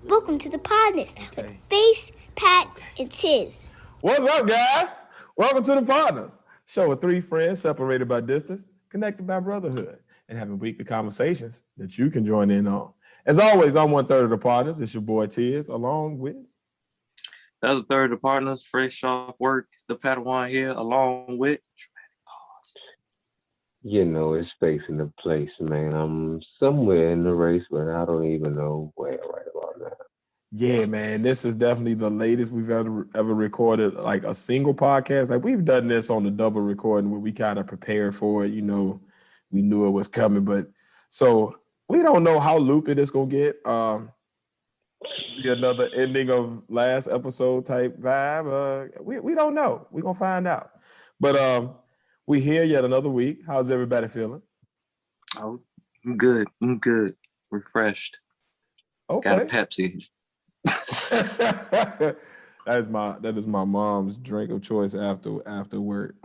Welcome to the Podness with Face, Pat, and Tiz. What's up, guys? Welcome to the Partners, show with three friends separated by distance, connected by brotherhood, and having weekly conversations that you can join in on. As always, I'm 1/3 of the Partners. It's your boy Tiz, along with the other third of the Partners, fresh off work, the Padawan here, along with You know, it's facing the place, man. I'm somewhere in the race, but I don't even know where right about now. Yeah, man, this is definitely the latest we've ever recorded, like a single podcast. Like we've done this on the double recording where we kind of prepared for it. You know, we knew it was coming, but so we don't know how loopy it's gonna get. Be another ending of last episode type vibe. We don't know. We're gonna find out. But we here yet another week. How's everybody feeling? Oh, I'm good. Refreshed. Okay. Got a Pepsi. that is my mom's drink of choice after work.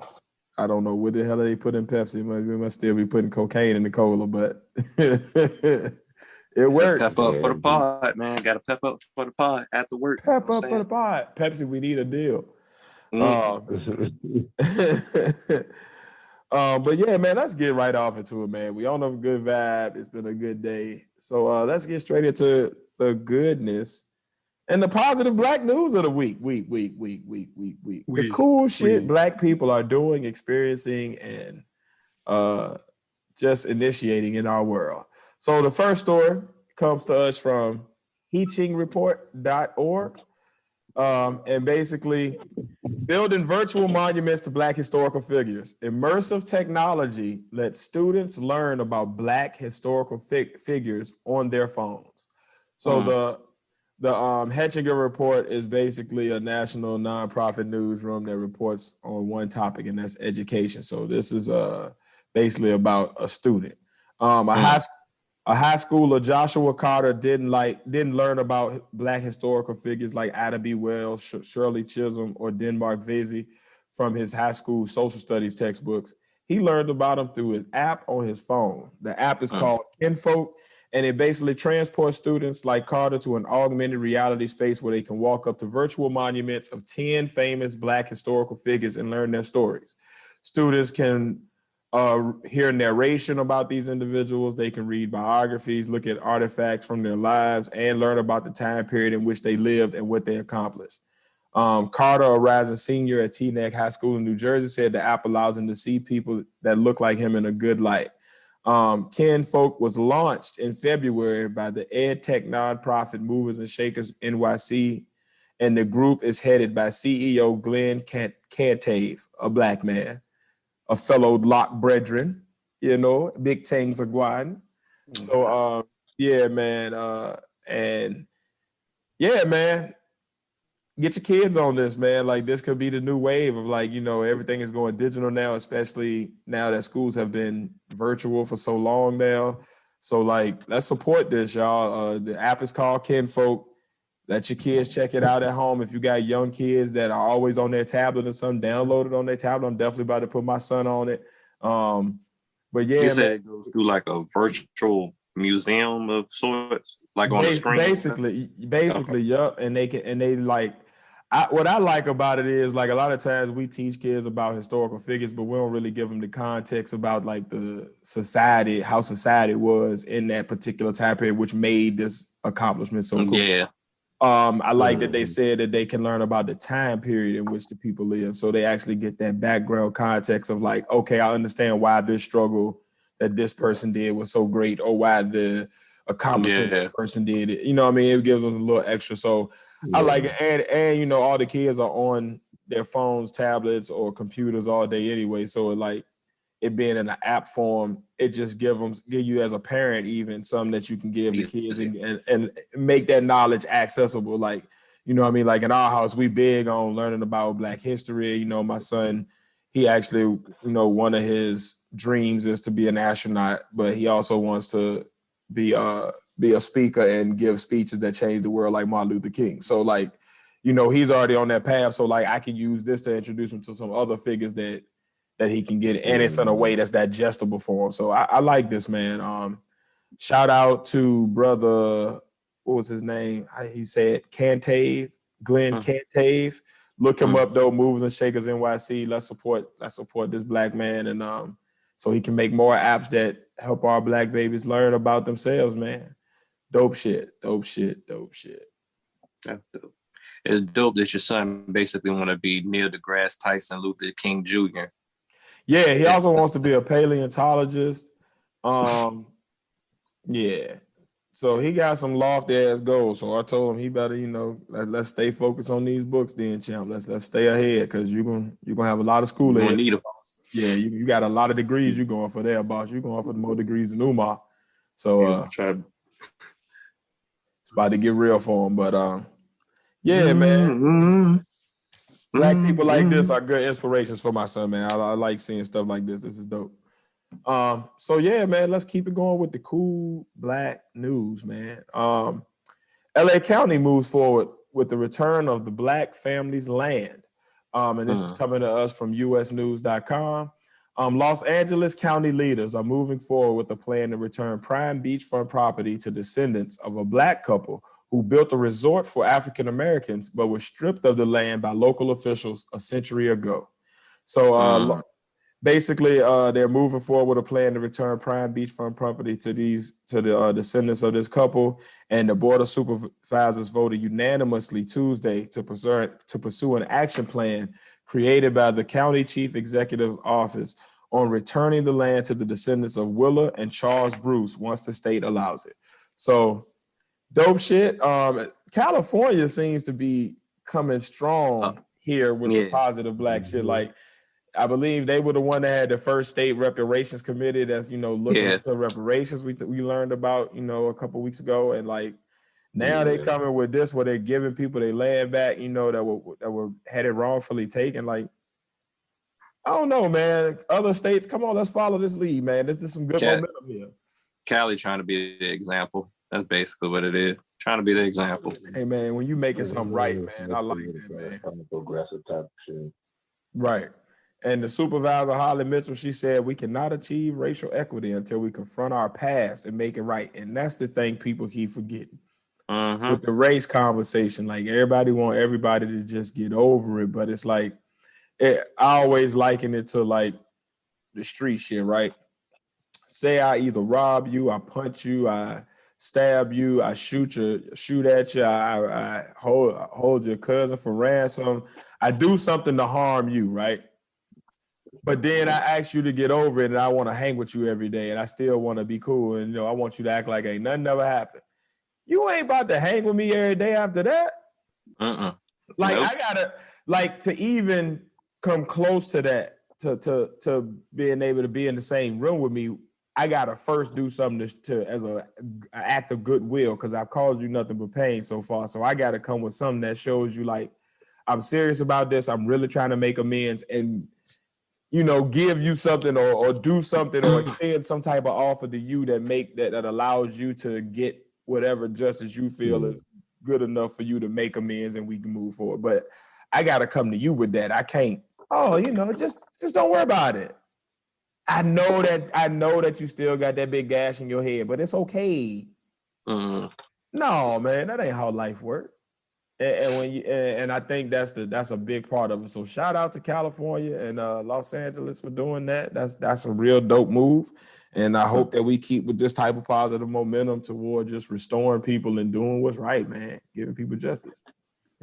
I don't know what the hell they put in Pepsi. We must still be putting cocaine in the cola, but it works. Pep up for the pod, man. Got to pep up for the pod after work. Pep up for the pod. Pepsi, we need a deal. But yeah, man, let's get right off into it, man. We all know a good vibe. It's been a good day. So let's get straight into the goodness and the positive Black news of the week. The cool shit Black people are doing, experiencing, and just initiating in our world. So the first story comes to us from heachingreport.org. And basically, building virtual monuments to Black historical figures. Immersive technology lets students learn about Black historical figures on their phones. So the Hechinger Report is basically a national nonprofit newsroom that reports on one topic, and that's education. So this is basically about a student. A high schooler, Joshua Carter, didn't learn about Black historical figures like Ada B. Wells, Shirley Chisholm, or Denmark Vesey from his high school social studies textbooks. He learned about them through an app on his phone. The app is called Kinfolk, and it basically transports students like Carter to an augmented reality space where they can walk up to virtual monuments of 10 famous Black historical figures and learn their stories. Students can hear narration about these individuals. They can read biographies, look at artifacts from their lives, and learn about the time period in which they lived and what they accomplished. Carter, a rising senior at Teaneck High School in New Jersey, said the app allows him to see people that look like him in a good light. Kinfolk was launched in February by the EdTech nonprofit Movers and Shakers NYC, and the group is headed by CEO Glenn Cantave, a Black man, a fellow Lock brethren, big things are going. So, get your kids on this, man. Like, this could be the new wave of, like, everything is going digital now, especially now that schools have been virtual for so long now. So, like, let's support this, y'all. The app is called Kinfolk. Let your kids check it out at home. If you got young kids that are always on their tablet or something, download it on their tablet. I'm definitely about to put my son on it. But yeah, you said it goes through like a virtual museum of sorts, like on the screen. Basically, yeah. And what I like about it is, like, a lot of times we teach kids about historical figures, but we don't really give them the context about, like, the society, how society was in that particular time period, which made this accomplishment so cool. Yeah. I like that they said that they can learn about the time period in which the people live. So they actually get that background context of, like, okay, I understand why this struggle that this person did was so great, or why the accomplishment this person did it. You know what I mean? It gives them a little extra. So I like it. And all the kids are on their phones, tablets, or computers all day anyway. So it being in an app form, it just give you as a parent even something that you can give the kids and make that knowledge accessible. Like, you know what I mean? Like, in our house, we big on learning about Black history. My son, he actually, one of his dreams is to be an astronaut, but he also wants to be a speaker and give speeches that change the world, like Martin Luther King. So, like, he's already on that path. So, like, I can use this to introduce him to some other figures that he can get, and it's in a way that's digestible for him. So I like this, man. Shout out to brother what was his name? He said Cantave, Glenn Mm. Cantave. Look him up though. Movers and Shakers NYC. Let's support this black man, and so he can make more apps that help our black babies learn about themselves, man. Dope shit. That's dope. It's dope that your son basically want to be Neil deGrasse Tyson, Luther King Jr. Yeah, he also wants to be a paleontologist. Yeah. So he got some lofty ass goals. So I told him he better, let's stay focused on these books, then, champ. Let's stay ahead because you're gonna have a lot of school You're gonna ahead. need them. Yeah, you got a lot of degrees you're going for there, boss. You're going for more degrees than Umar. So it's about to get real for him. But yeah, man. Black people like this are good inspirations for my son, man. I like seeing stuff like this. This is dope. So yeah, man, let's keep it going with the cool black news, man. LA County moves forward with the return of the Black Family's Land. And this is coming to us from usnews.com. Los Angeles County leaders are moving forward with a plan to return prime beachfront property to descendants of a black couple who built a resort for African Americans, but were stripped of the land by local officials a century ago. So basically, they're moving forward with a plan to return prime beachfront property to the descendants of this couple. And the Board of Supervisors voted unanimously Tuesday to pursue an action plan created by the County Chief Executive's Office on returning the land to the descendants of Willa and Charles Bruce once the state allows it. So dope shit. California seems to be coming strong here with the positive black shit. Like, I believe they were the one that had the first state reparations committee that's, looking into reparations we learned about, a couple weeks ago. And like, now they coming with this where they're giving people their land back, that were had it wrongfully taken. Like, I don't know, man. Other states, come on, let's follow this lead, man. There's some good momentum here. Cali trying to be the example. That's basically what it is. Trying to be the example. Hey, man, when you making something right, man, I like that, man. Progressive type of shit. Right. And the supervisor, Holly Mitchell, she said, we cannot achieve racial equity until we confront our past and make it right. And that's the thing people keep forgetting. With the race conversation, like everybody want everybody to just get over it. But it's like, I always liken it to like the street shit, right? Say I either rob you, I punch you, I stab you, I shoot at you, I hold your cousin for ransom. I do something to harm you, right? But then I ask you to get over it and I want to hang with you every day and I still want to be cool and I want you to act like ain't nothing ever happened. You ain't about to hang with me every day after that. Like nope. I gotta to even come close to that, to being able to be in the same room with me, I gotta first do something to as an act of goodwill because I've caused you nothing but pain so far. So I gotta come with something that shows you like I'm serious about this. I'm really trying to make amends and give you something or do something or extend some type of offer to you that allows you to get whatever justice you feel is good enough for you to make amends and we can move forward. But I gotta come to you with that. I can't, just don't worry about it. I know that you still got that big gash in your head, but it's okay. No, man, that ain't how life works. And I think that's a big part of it. So shout out to California and Los Angeles for doing that. That's a real dope move. And I hope that we keep with this type of positive momentum toward just restoring people and doing what's right, man. Giving people justice.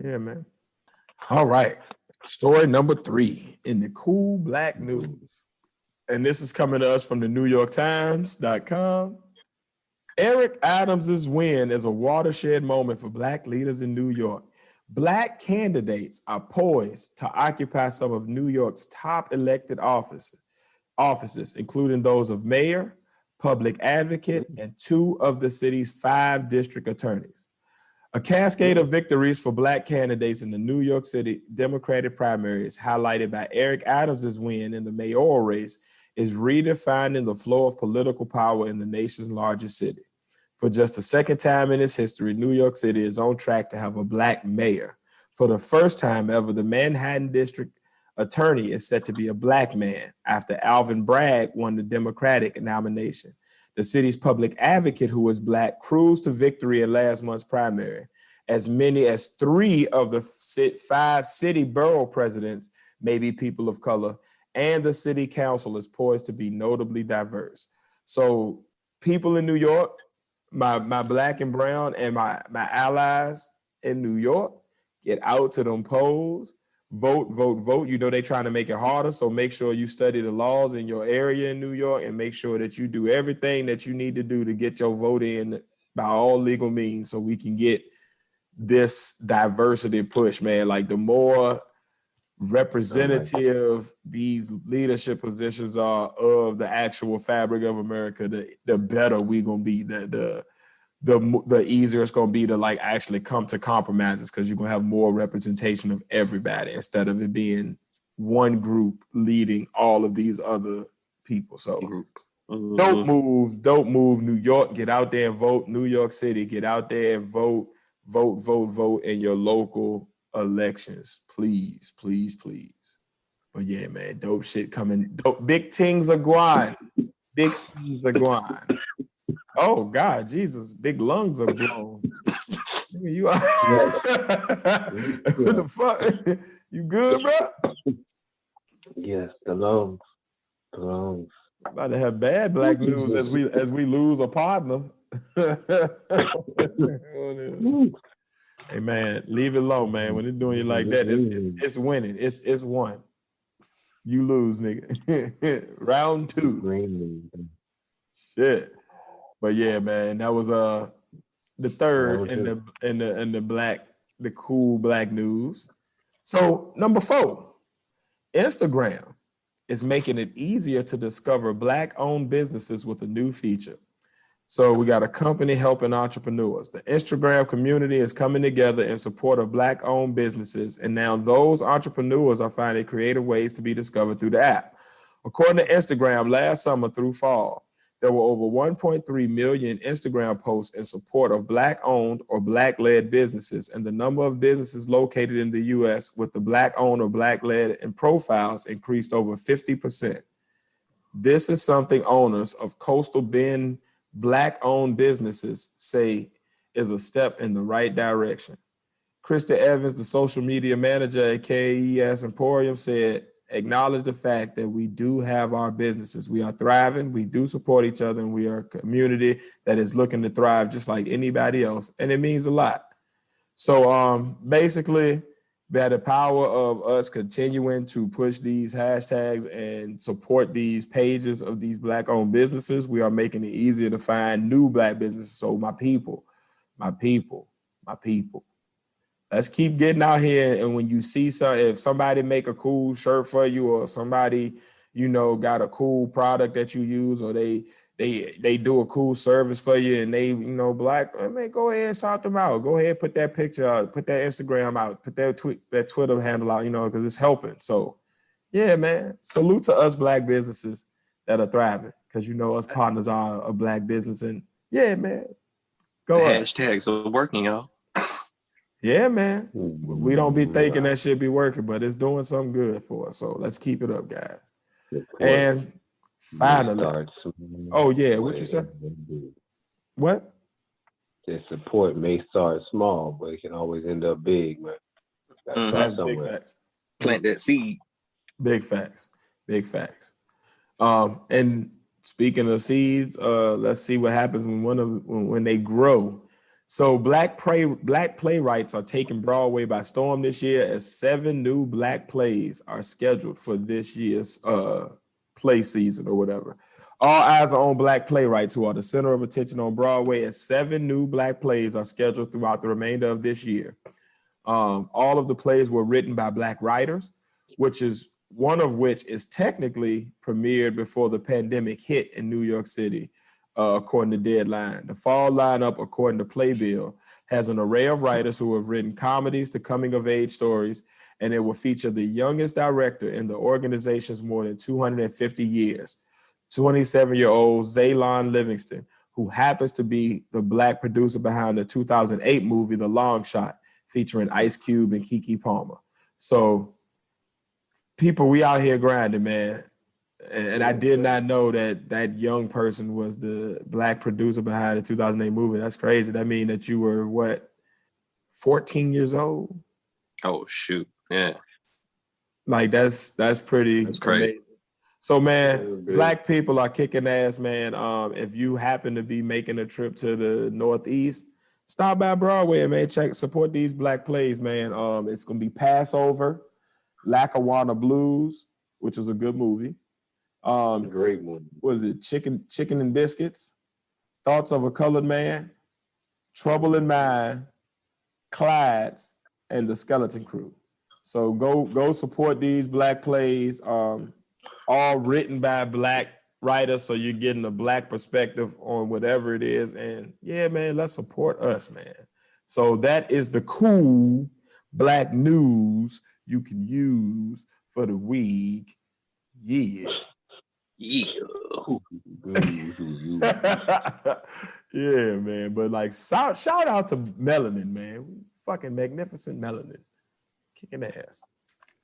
Yeah, man. All right. Story number 3 in the cool black news. And this is coming to us from the NewYorkTimes.com. Eric Adams' win is a watershed moment for black leaders in New York. Black candidates are poised to occupy some of New York's top elected offices, including those of mayor, public advocate, and 2 of the city's 5 district attorneys. A cascade of victories for black candidates in the New York City Democratic primary is highlighted by Eric Adams' win in the mayoral race is redefining the flow of political power in the nation's largest city. For just the second time in its history, New York City is on track to have a black mayor. For the first time ever, the Manhattan District Attorney is set to be a black man after Alvin Bragg won the Democratic nomination. The city's public advocate, who is Black, cruised to victory in last month's primary. As many as 3 of the 5 city borough presidents may be people of color, and the city council is poised to be notably diverse. So people in New York, my Black and brown and my allies in New York, get out to them polls, vote, vote, vote. You know they trying to make it harder, so make sure you study the laws in your area in New York and make sure that you do everything that you need to do to get your vote in by all legal means so we can get this diversity push, man. Like the more representative these leadership positions are of the actual fabric of America, the better we gonna be. The easier it's gonna be to like actually come to compromises, because you're gonna have more representation of everybody instead of it being one group leading all of these other people. So dope move, New York. Get out there and vote. New York City, get out there and vote in your local elections, please. But yeah, man, dope shit coming. Dope, big things are going. Oh God, Jesus, big lungs are blown. You are what the fuck? You good, bro? Yes, the lungs. About to have bad Black news as we lose a partner. Hey man, leave it alone, man. When they're doing you like that, it's winning. It's one. You lose, nigga. Round 2. Shit. But yeah, man, that was the third in the cool Black news. So number 4, Instagram is making it easier to discover Black-owned businesses with a new feature. So we got a company helping entrepreneurs. The Instagram community is coming together in support of Black-owned businesses, and now those entrepreneurs are finding creative ways to be discovered through the app. According to Instagram, last summer through fall, there were over 1.3 million Instagram posts in support of Black-owned or Black-led businesses, and the number of businesses located in the U.S. with the Black-owned or Black-led and profiles increased over 50%. This is something owners of Coastal Bend Black-owned businesses say is a step in the right direction. Krista Evans, the social media manager at KES Emporium, said, acknowledge the fact that we do have our businesses. We are thriving, we do support each other, and we are a community that is looking to thrive just like anybody else, and it means a lot. So basically, by the power of us continuing to push these hashtags and support these pages of these Black-owned businesses, we are making it easier to find new Black businesses. So my people, let's keep getting out here. And when you see if somebody make a cool shirt for you, or somebody, got a cool product that you use, or they do a cool service for you, and they, Black, I mean, go ahead and shout them out. Go ahead, put that picture out, put that Instagram out, put that Twitter handle out, because it's helping. So yeah, man, salute to us Black businesses that are thriving, because us partners are a Black business, and yeah, man, go the us. hashtags are working, y'all. Yeah, man. We don't be thinking that shit be working, but it's doing something good for us. So let's keep it up, guys. And finally, oh yeah, what you say? What? The support may start small, but it can always end up big, man. That's big facts. Plant that seed. Big facts. And speaking of seeds, let's see what happens when they grow. So Black playwrights are taking Broadway by storm this year, as 7 new Black plays are scheduled for this year's play season or whatever. All eyes are on Black playwrights, who are the center of attention on Broadway, as 7 new Black plays are scheduled throughout the remainder of this year. All of the plays were written by Black writers, one of which is technically premiered before the pandemic hit in New York City. According to Deadline. The fall lineup, according to Playbill, has an array of writers who have written comedies to coming-of-age stories, and it will feature the youngest director in the organization's more than 250 years, 27-year-old Zaylon Livingston, who happens to be the Black producer behind the 2008 movie The Long Shot, featuring Ice Cube and Keke Palmer. So, people, we out here grinding, man. And I did not know that that young person was the black producer behind the 2008 movie. That's crazy. That means that you were what, 14 years old? Oh shoot. Yeah. Like that's pretty That's crazy. amazing. So man, black people are kicking ass, man. If you happen to be making a trip to the Northeast, stop by Broadway and man, support these black plays, man. It's gonna be Passover, Lackawanna Blues, which is a good movie. Great one. Was it Chicken and Biscuits, Thoughts of a Colored Man, Trouble in Mind, Clyde's, and the Skeleton Crew. So go support these black plays, all written by black writers, so you're getting a black perspective on whatever it is. And yeah, man, let's support us, man. So that is the cool black news you can use for the week. Yeah. Yeah. Yeah, man. But like shout out to Melanin, man. Fucking magnificent Melanin. Kicking ass.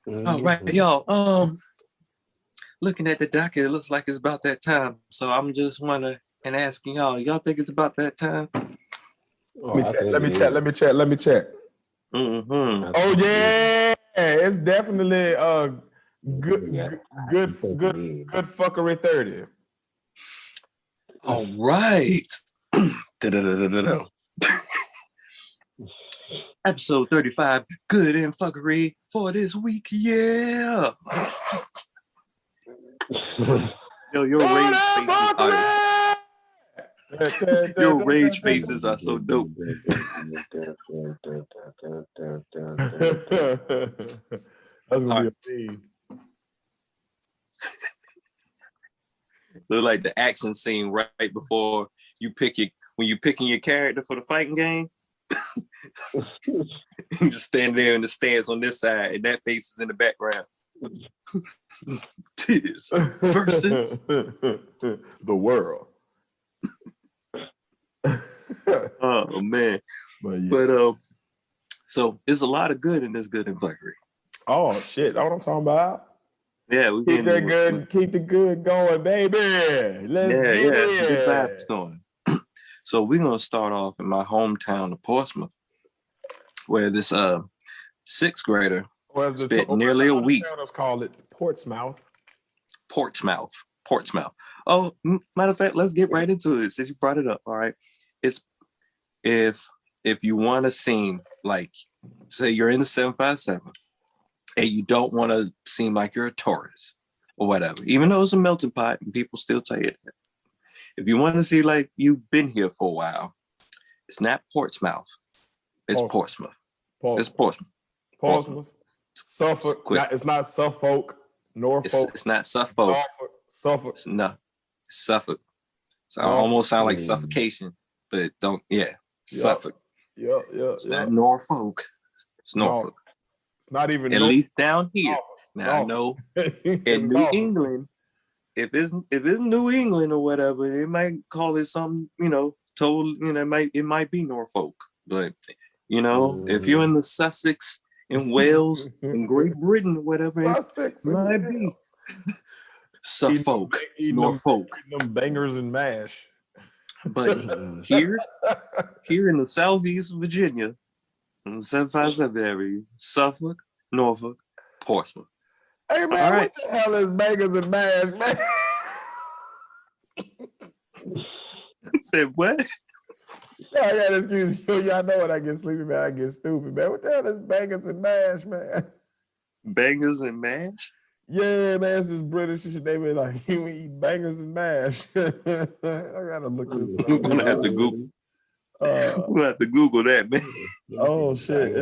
All right, y'all. Looking at the docket, it looks like it's about that time. So I'm just wondering and asking y'all think it's about that time? Let me check. Mm-hmm. Oh yeah, it's definitely good fuckery 30. All right. Da-da-da-da-da-da. Episode 35, good and fuckery for this week. Yeah. Yo, your rage faces are your rage faces are so dope. That's gonna be a theme. Look like the action scene right before you pick when you picking your character for the fighting game. You just stand there in the stands on this side, and that face is in the background. Tears versus the world. Oh man. But so there's a lot of good in this good and fuckery. Oh shit, that's what I'm talking about. Yeah, we keep the good going, baby. Let's get it. Good vibes going. So we're gonna start off in my hometown of Portsmouth, where this sixth grader spent nearly a week. Let's call it Portsmouth. Oh, matter of fact, let's get right into it since you brought it up. All right, it's if you want a scene, like say you're in the 757 and you don't want to seem like you're a tourist or whatever, even though it's a melting pot and people still tell you that. If you want to see like you've been here for a while, it's not Portsmouth. It's Portsmouth. It's Portsmouth. Suffolk. It's not Suffolk. Norfolk. It's not Suffolk. Suffolk. No, Suffolk. So I almost sound like suffocation, but don't. Yeah, Suffolk. Yeah. It's not Norfolk. It's Norfolk. It's not even. At least down here. Norfolk. Now I know in New England, if it's New England or whatever, they might call it something. It might be Norfolk, but if you're in the Sussex in Wales in Great Britain or whatever, Sussex, it might be Suffolk, Norfolk. Them bangers and mash. But here in the southeast of Virginia, in the 757 area, Suffolk, Norfolk, Portsmouth. Hey man, what the hell is bangers and mash, man? I said what? Yeah, I got excuse me. Y'all know when I get sleepy, man, I get stupid, man. What the hell is bangers and mash, man? Bangers and mash? Yeah, man, it's this British shit. They be like, you eat bangers and mash. I gotta look this up. We're gonna have to Google. We'll have to Google that, man. Oh shit!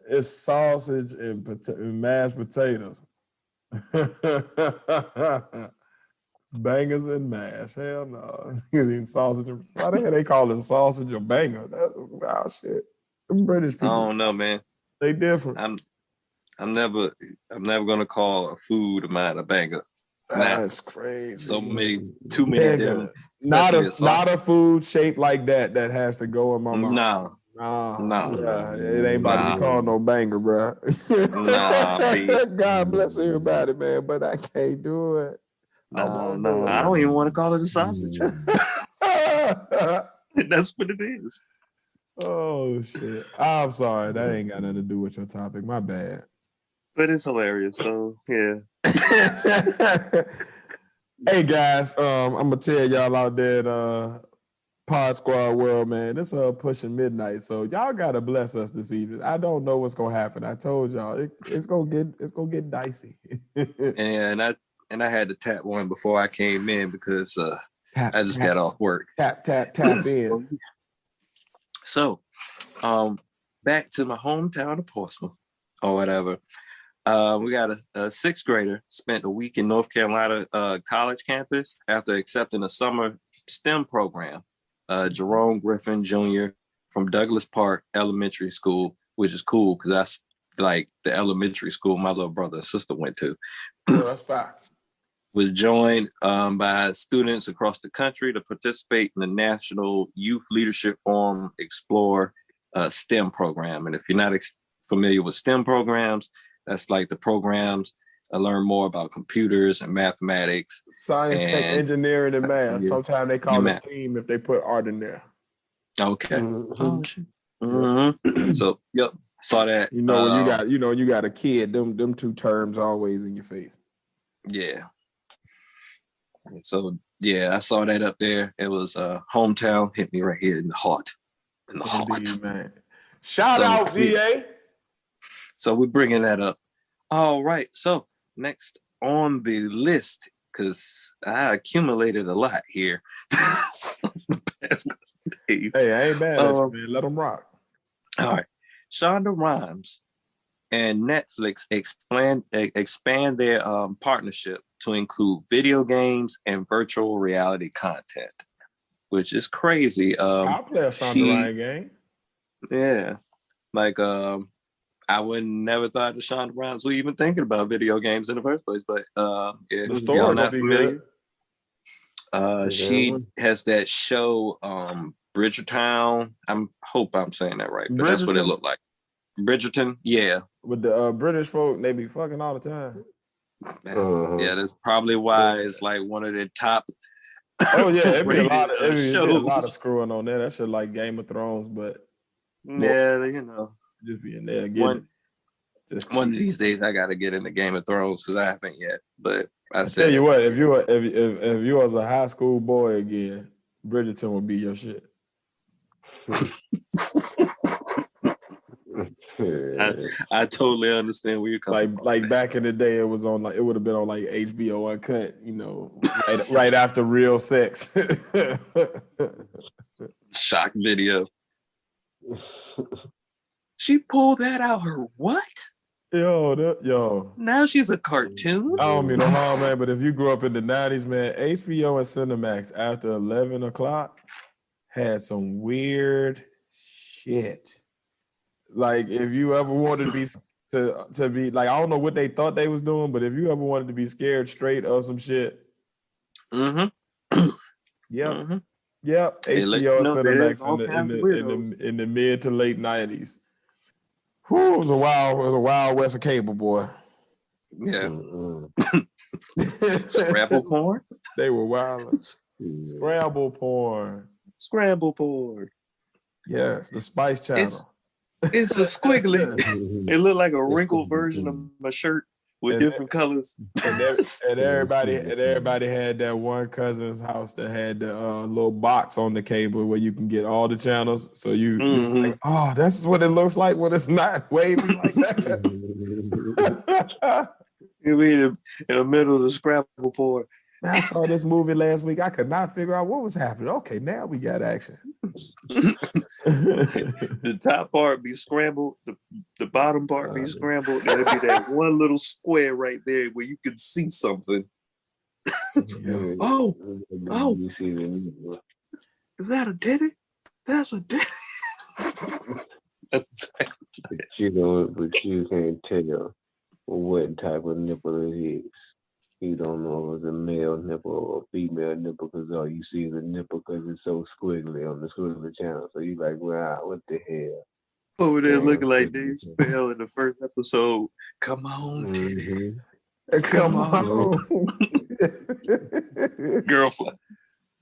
It's sausage and mashed potatoes. Bangers and mash. Hell no. Sausage. Why the hell they call it sausage or banger? That's wild shit. Them British people. I don't know, man. They different. I'm never gonna call a food of mine a banger. That's crazy. Too many of them. Not a food shaped like that has to go in my mouth. No, Yeah, it ain't about to be called no banger, bro. God bless everybody, man, but I can't do it. I don't even want to call it a sausage. That's what it is. Oh shit! I'm sorry, that ain't got nothing to do with your topic. My bad. But it's hilarious. So yeah. Hey guys, I'm gonna tell y'all out there, Pod Squad world, man. It's pushing midnight, so y'all gotta bless us this evening. I don't know what's gonna happen. I told y'all it's gonna get dicey. And I had to tap one before I came in because I just got off work. Tap in. So, back to my hometown of Portsmouth or whatever. We got a sixth grader spent a week in North Carolina college campus after accepting a summer STEM program. Jerome Griffin Jr. from Douglas Park Elementary School, which is cool because that's like the elementary school my little brother and sister went to. Oh, that's fine. Was joined by students across the country to participate in the National Youth Leadership Forum Explore STEM program. And if you're not familiar with STEM programs, that's like the programs I learn more about computers and mathematics. Science, tech, engineering, and math. Sometimes they call it STEAM if they put art in there. Okay. So, yep, saw that. You know, when you got a kid, them two terms always in your face. Yeah. So yeah, I saw that up there. It was hometown hit me right here in the heart. Indeed, man. Shout out, VA. So we're bringing that up. All right. So next on the list, because I accumulated a lot here the past days. Hey, I ain't mad at you, man. Let them rock. All right. Shonda Rhimes and Netflix expand their partnership to include video games and virtual reality content, which is crazy. I'll play a Shonda Rhimes game. Yeah. Like, I would never thought that Shonda Rhimes was even thinking about video games in the first place, but yeah, the story not familiar. She Good. has that show, Bridgertown. Hope I'm saying that right, but that's what it looked like. Bridgerton, yeah. With the British folk, they be fucking all the time. Yeah, that's probably why it's like one of the top. Oh yeah, it'd be a lot of screwing on there. That shit like Game of Thrones, but yeah, you know, just be in there. One of these days, I got to get into Game of Thrones because I haven't yet. But I tell you what, if you was a high school boy again, Bridgerton would be your shit. I totally understand where you're coming from. Like back in the day, it would have been on like HBO Uncut, you know, right after Real Sex. Shock video. She pulled that out her what? Yo. Now she's a cartoon? I don't mean no harm, man, but if you grew up in the 90s, man, HBO and Cinemax after 11 o'clock had some weird shit. Like if you ever wanted to be like, I don't know what they thought they was doing, but if you ever wanted to be scared straight of some shit. Mm-hmm. Yep. Yep. HBO and Cinemax in the mid to late 90s. Whew, it was a wild west of cable, boy. Yeah. Scramble porn? They were wild. Scramble porn. Yes, the Spice Channel. It's a squiggly. It looked like a wrinkled version of my shirt with different colors. And everybody had that one cousin's house that had the little box on the cable where you can get all the channels. So you're like, oh, this is what it looks like when it's not wavy like that. You mean in the middle of the Scrabble board. I saw this movie last week. I could not figure out what was happening. Okay, now we got action. The top part be scrambled, the bottom part be scrambled, and it'd be that one little square right there where you can see something. Oh, is that a titty? That's a titty. That's exactly but you can't tell what type of nipple it is. You don't know if it's a male nipple or a female nipple because all you see is a nipple because it's so squiggly on the squiggly channel. So you like, wow, what the hell? Over there Damn, looking like squiggly Dave channel. Spell in the first episode. Come on, titty. Come Come on. on. Girlfriend.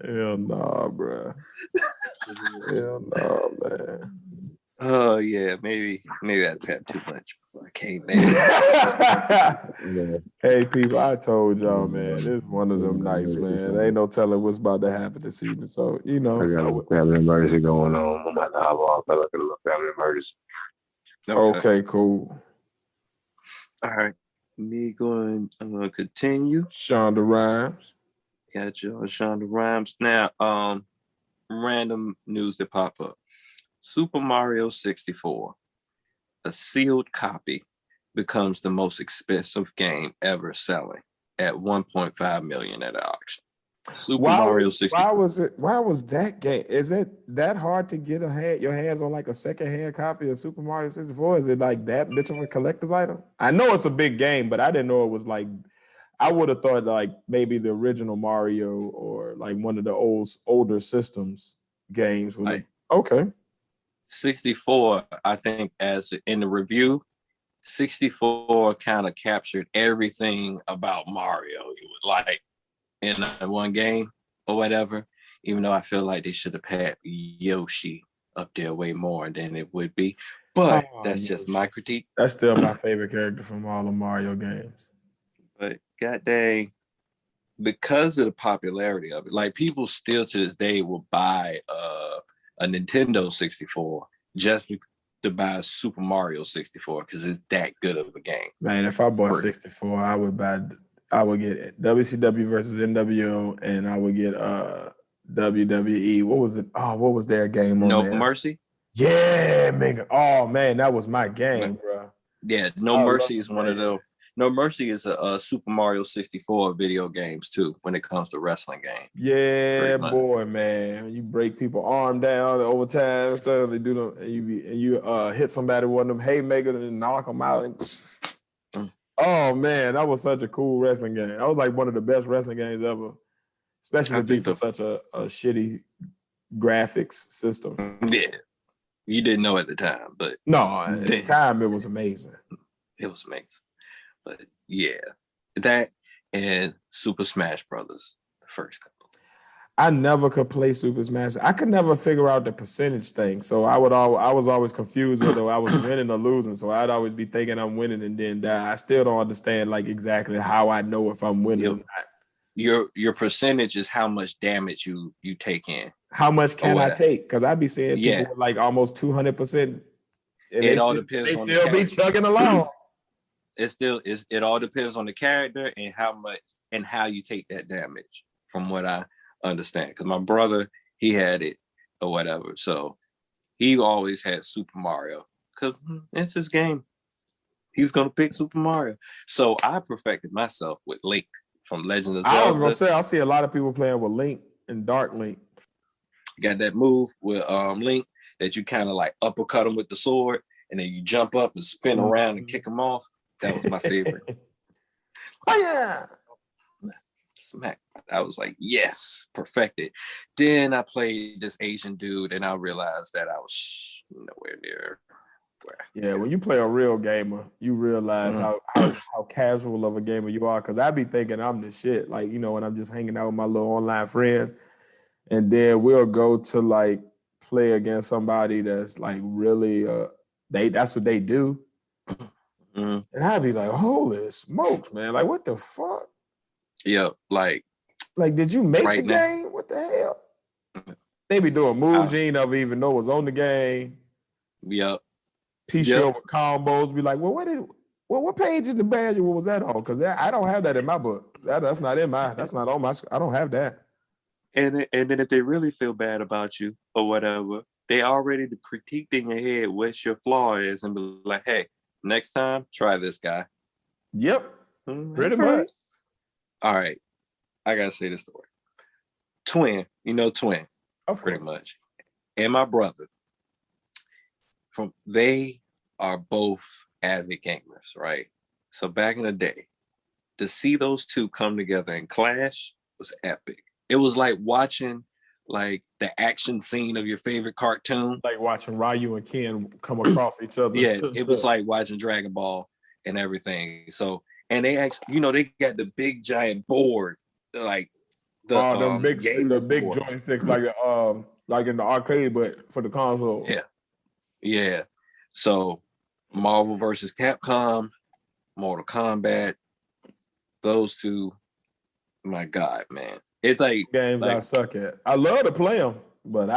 Hell nah, bro. Hell nah, man. Oh yeah, maybe I tapped too much before I came in. Yeah. Hey, people, I told y'all, man, this is one of them nights, man. There ain't no telling what's about to happen this evening. So, you know. I got a little family emergency going on. I'm about to hop off. I look at a little family emergency. Okay, cool. All right. I'm gonna continue. Shonda Rhimes. Got you on Shonda Rhimes. Now, random news that pop up. Super Mario 64, a sealed copy, becomes the most expensive game ever selling at 1.5 million at auction. Mario 64. Why was that game? Is it that hard to get your hands on like a secondhand copy of Super Mario 64? Is it like that bitch of a collector's item? I know it's a big game, but I didn't know it was like, I would have thought like maybe the original Mario or like one of the older systems games. Okay. 64, I think, as in the review, 64 kind of captured everything about Mario. You would like in one game or whatever, even though I feel like they should have had Yoshi up there way more than it would be. But that's just my critique. That's still my favorite character from all the Mario games. But god dang, because of the popularity of it, like people still to this day will buy a Nintendo 64 just to buy a Super Mario 64 because it's that good of a game. Man, if I bought 64, I would get WCW versus NWO, and I would get WWE. What was it? Oh, what was their game on there? No Mercy? Yeah, man. Oh man, that was my game, bro. Yeah, No Mercy is one of those. No Mercy is a Super Mario 64 video games too when it comes to wrestling games. Yeah, boy, man. You break people arm down overtime and stuff. They do them, and you hit somebody with one of them haymakers and knock them out. And oh man, that was such a cool wrestling game. That was like one of the best wrestling games ever, especially to be for such a shitty graphics system. Yeah, you didn't know at the time, but no, at the time it was amazing. It was amazing. But yeah, that and Super Smash Brothers, the first couple. I never could play Super Smash. I could never figure out the percentage thing. So I was always confused whether I was winning or losing. So I'd always be thinking I'm winning and then die. I still don't understand like exactly how I know if I'm winning or not. Your percentage is how much damage you take in. How much can I take? Because I'd be seeing people with like almost 200%. It all depends on the character. They still be chugging along. It all depends on the character and how much and how you take that damage, from what I understand. Because my brother, he had it or whatever, so he always had Super Mario because it's his game. He's gonna pick Super Mario. So I perfected myself with Link from Legend of Zelda. I was gonna say I see a lot of people playing with Link and Dark Link. Got that move with Link that you kind of like uppercut him with the sword, and then you jump up and spin around and kick him off. That was my favorite. Oh yeah. Smack. I was like, yes, perfected. Then I played this Asian dude and I realized that I was nowhere near where. Yeah, when you play a real gamer, you realize how casual of a gamer you are. Cause I be thinking I'm the shit. Like, you know, when I'm just hanging out with my little online friends, and then we'll go to like play against somebody that's like really that's what they do. And I'd be like, holy smokes, man. Like, what the fuck? Yeah, like did you make the game? What the hell? They be doing moves you ain't never even know was on the game. Yep. T-shirt with combos. Be like, what page in the manual was that on? Because I don't have that in my book. That's not on my, I don't have that. And then if they really feel bad about you or whatever, they already critiqued in your head what your flaw is and be like, hey, next time, try this guy. Yep. Pretty much. All right. I got to say this story. Twin, Twin. Of course. Pretty much. And my brother. They are both avid gamers, right? So back in the day, to see those two come together and clash was epic. It was like watching like the action scene of your favorite cartoon. Like watching Ryu and Ken come across each other. Yeah, it was like watching Dragon Ball and everything. So, and they actually, they got the big giant board, like the big board. joysticks, like in the arcade, but for the console. Yeah. So, Marvel versus Capcom, Mortal Kombat, those two, my God, man. It's like games I suck at. I love to play them, but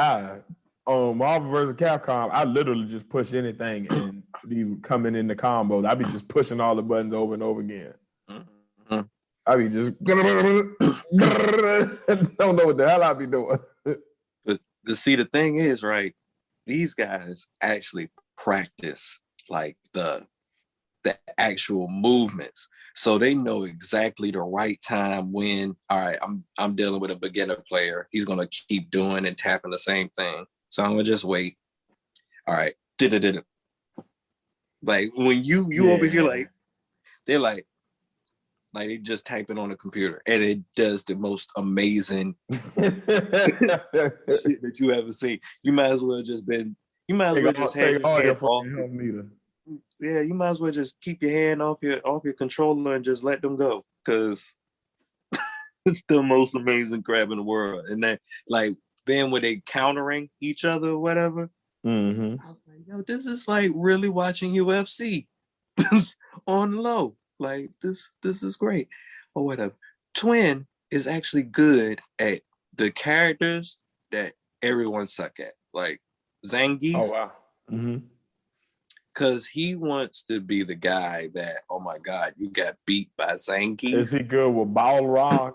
on Marvel vs. Capcom, I literally just push anything and be coming in the combos. I be just pushing all the buttons over and over again. Mm-hmm. I be just don't know what the hell I be doing. But see, the thing is, right? These guys actually practice like the actual movements. So they know exactly the right time when, all right, I'm dealing with a beginner player. He's gonna keep doing and tapping the same thing. So I'm gonna just wait. All right. Like when you over here, like they're like they just typing on a computer and it does the most amazing shit that you ever seen. You might as well just have your hand off. Yeah, you might as well just keep your hand off your controller and just let them go, because it's the most amazing crap in the world. And then then when they countering each other or whatever, I was like, yo, this is like really watching UFC on low. Like this is great or whatever. Twin is actually good at the characters that everyone suck at, like Zangief. Oh wow. Because he wants to be the guy that, oh my God, you got beat by Zangief. Is he good with Balrog?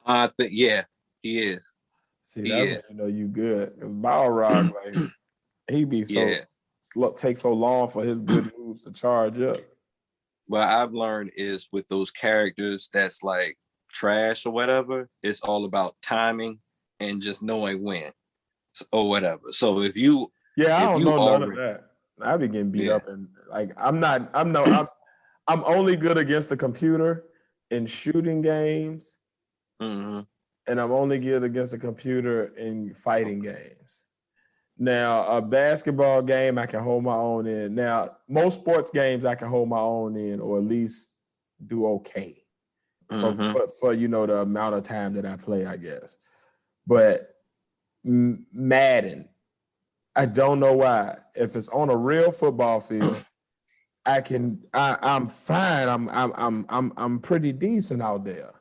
I think, yeah, he is. See, that's when you know you good. Because Balrog, like, he be take so long for his good moves to charge up. What I've learned is with those characters that's like trash or whatever, it's all about timing and just knowing when or whatever. So if you, I don't know none of that. I be getting beat up, and like I'm only good against the computer in shooting games, and I'm only good against the computer in fighting games. Now, a basketball game I can hold my own in. Now, most sports games I can hold my own in, or at least do okay for the amount of time that I play, I guess. But Madden, I don't know why. If it's on a real football field, I'm fine. I'm pretty decent out there.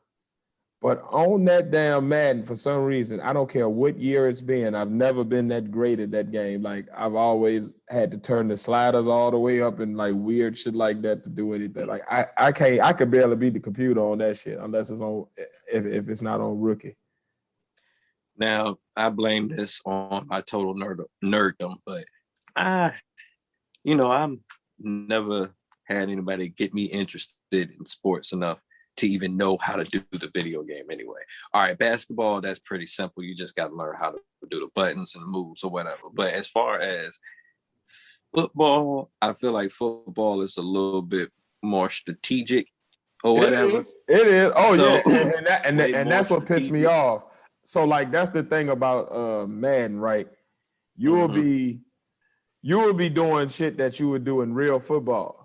But on that damn Madden, for some reason, I don't care what year it's been, I've never been that great at that game. Like, I've always had to turn the sliders all the way up and like weird shit like that to do anything. Like, I could barely beat the computer on that shit unless it's on, if it's not on rookie. Now, I blame this on my total nerddom, but I'm never had anybody get me interested in sports enough to even know how to do the video game anyway. All right, basketball, that's pretty simple. You just got to learn how to do the buttons and moves or whatever. But as far as football, I feel like football is a little bit more strategic or whatever. It is. Oh, so, yeah. And that's what pissed me off. So, like, that's the thing about Madden, right? You will be doing shit that you would do in real football.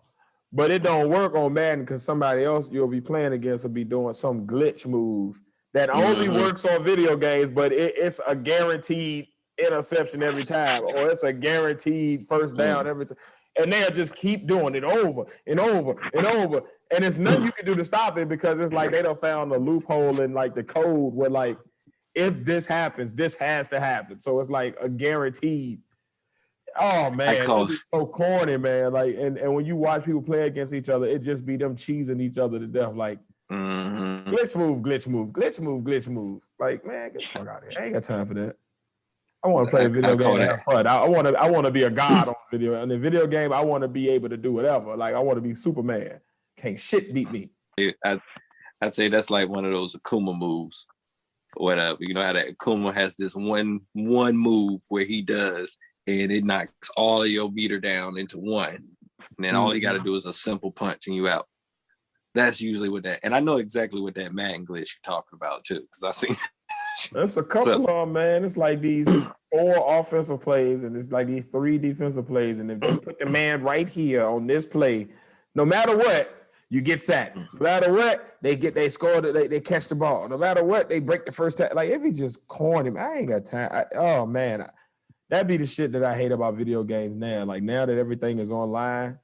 But it don't work on Madden because somebody else you'll be playing against will be doing some glitch move that only works on video games, but it's a guaranteed interception every time, or it's a guaranteed first down every time. And they'll just keep doing it over and over and over. And there's nothing you can do to stop it because it's like they done found a loophole in like the code where like, if this happens, this has to happen. So it's like a guaranteed. Oh man, it's so corny, man. Like, and when you watch people play against each other, it just be them cheesing each other to death. Like, glitch move, glitch move, glitch move, glitch move. Like, man, get the fuck out of here. I ain't got time for that. I want to play a video game and have fun. I want to be a god on video. And in video game, I want to be able to do whatever. Like, I want to be Superman. Can't shit beat me. I'd say that's like one of those Akuma moves or whatever. You know how that Akuma has this one move where he does, and it knocks all of your meter down into one. And then all you got to do is a simple punch and you out. That's usually what that, and I know exactly what that Madden glitch you're talking about too, because I seen. That's a couple of them, man. It's like these 4 offensive plays, and it's like these 3 defensive plays, and if they put the man right here on this play, no matter what, you get sacked. No matter what, they score, they catch the ball. No matter what, they break the first tackle. Like, it be just corny. I ain't got time. Oh man, that'd be the shit that I hate about video games now. Like, now that everything is online,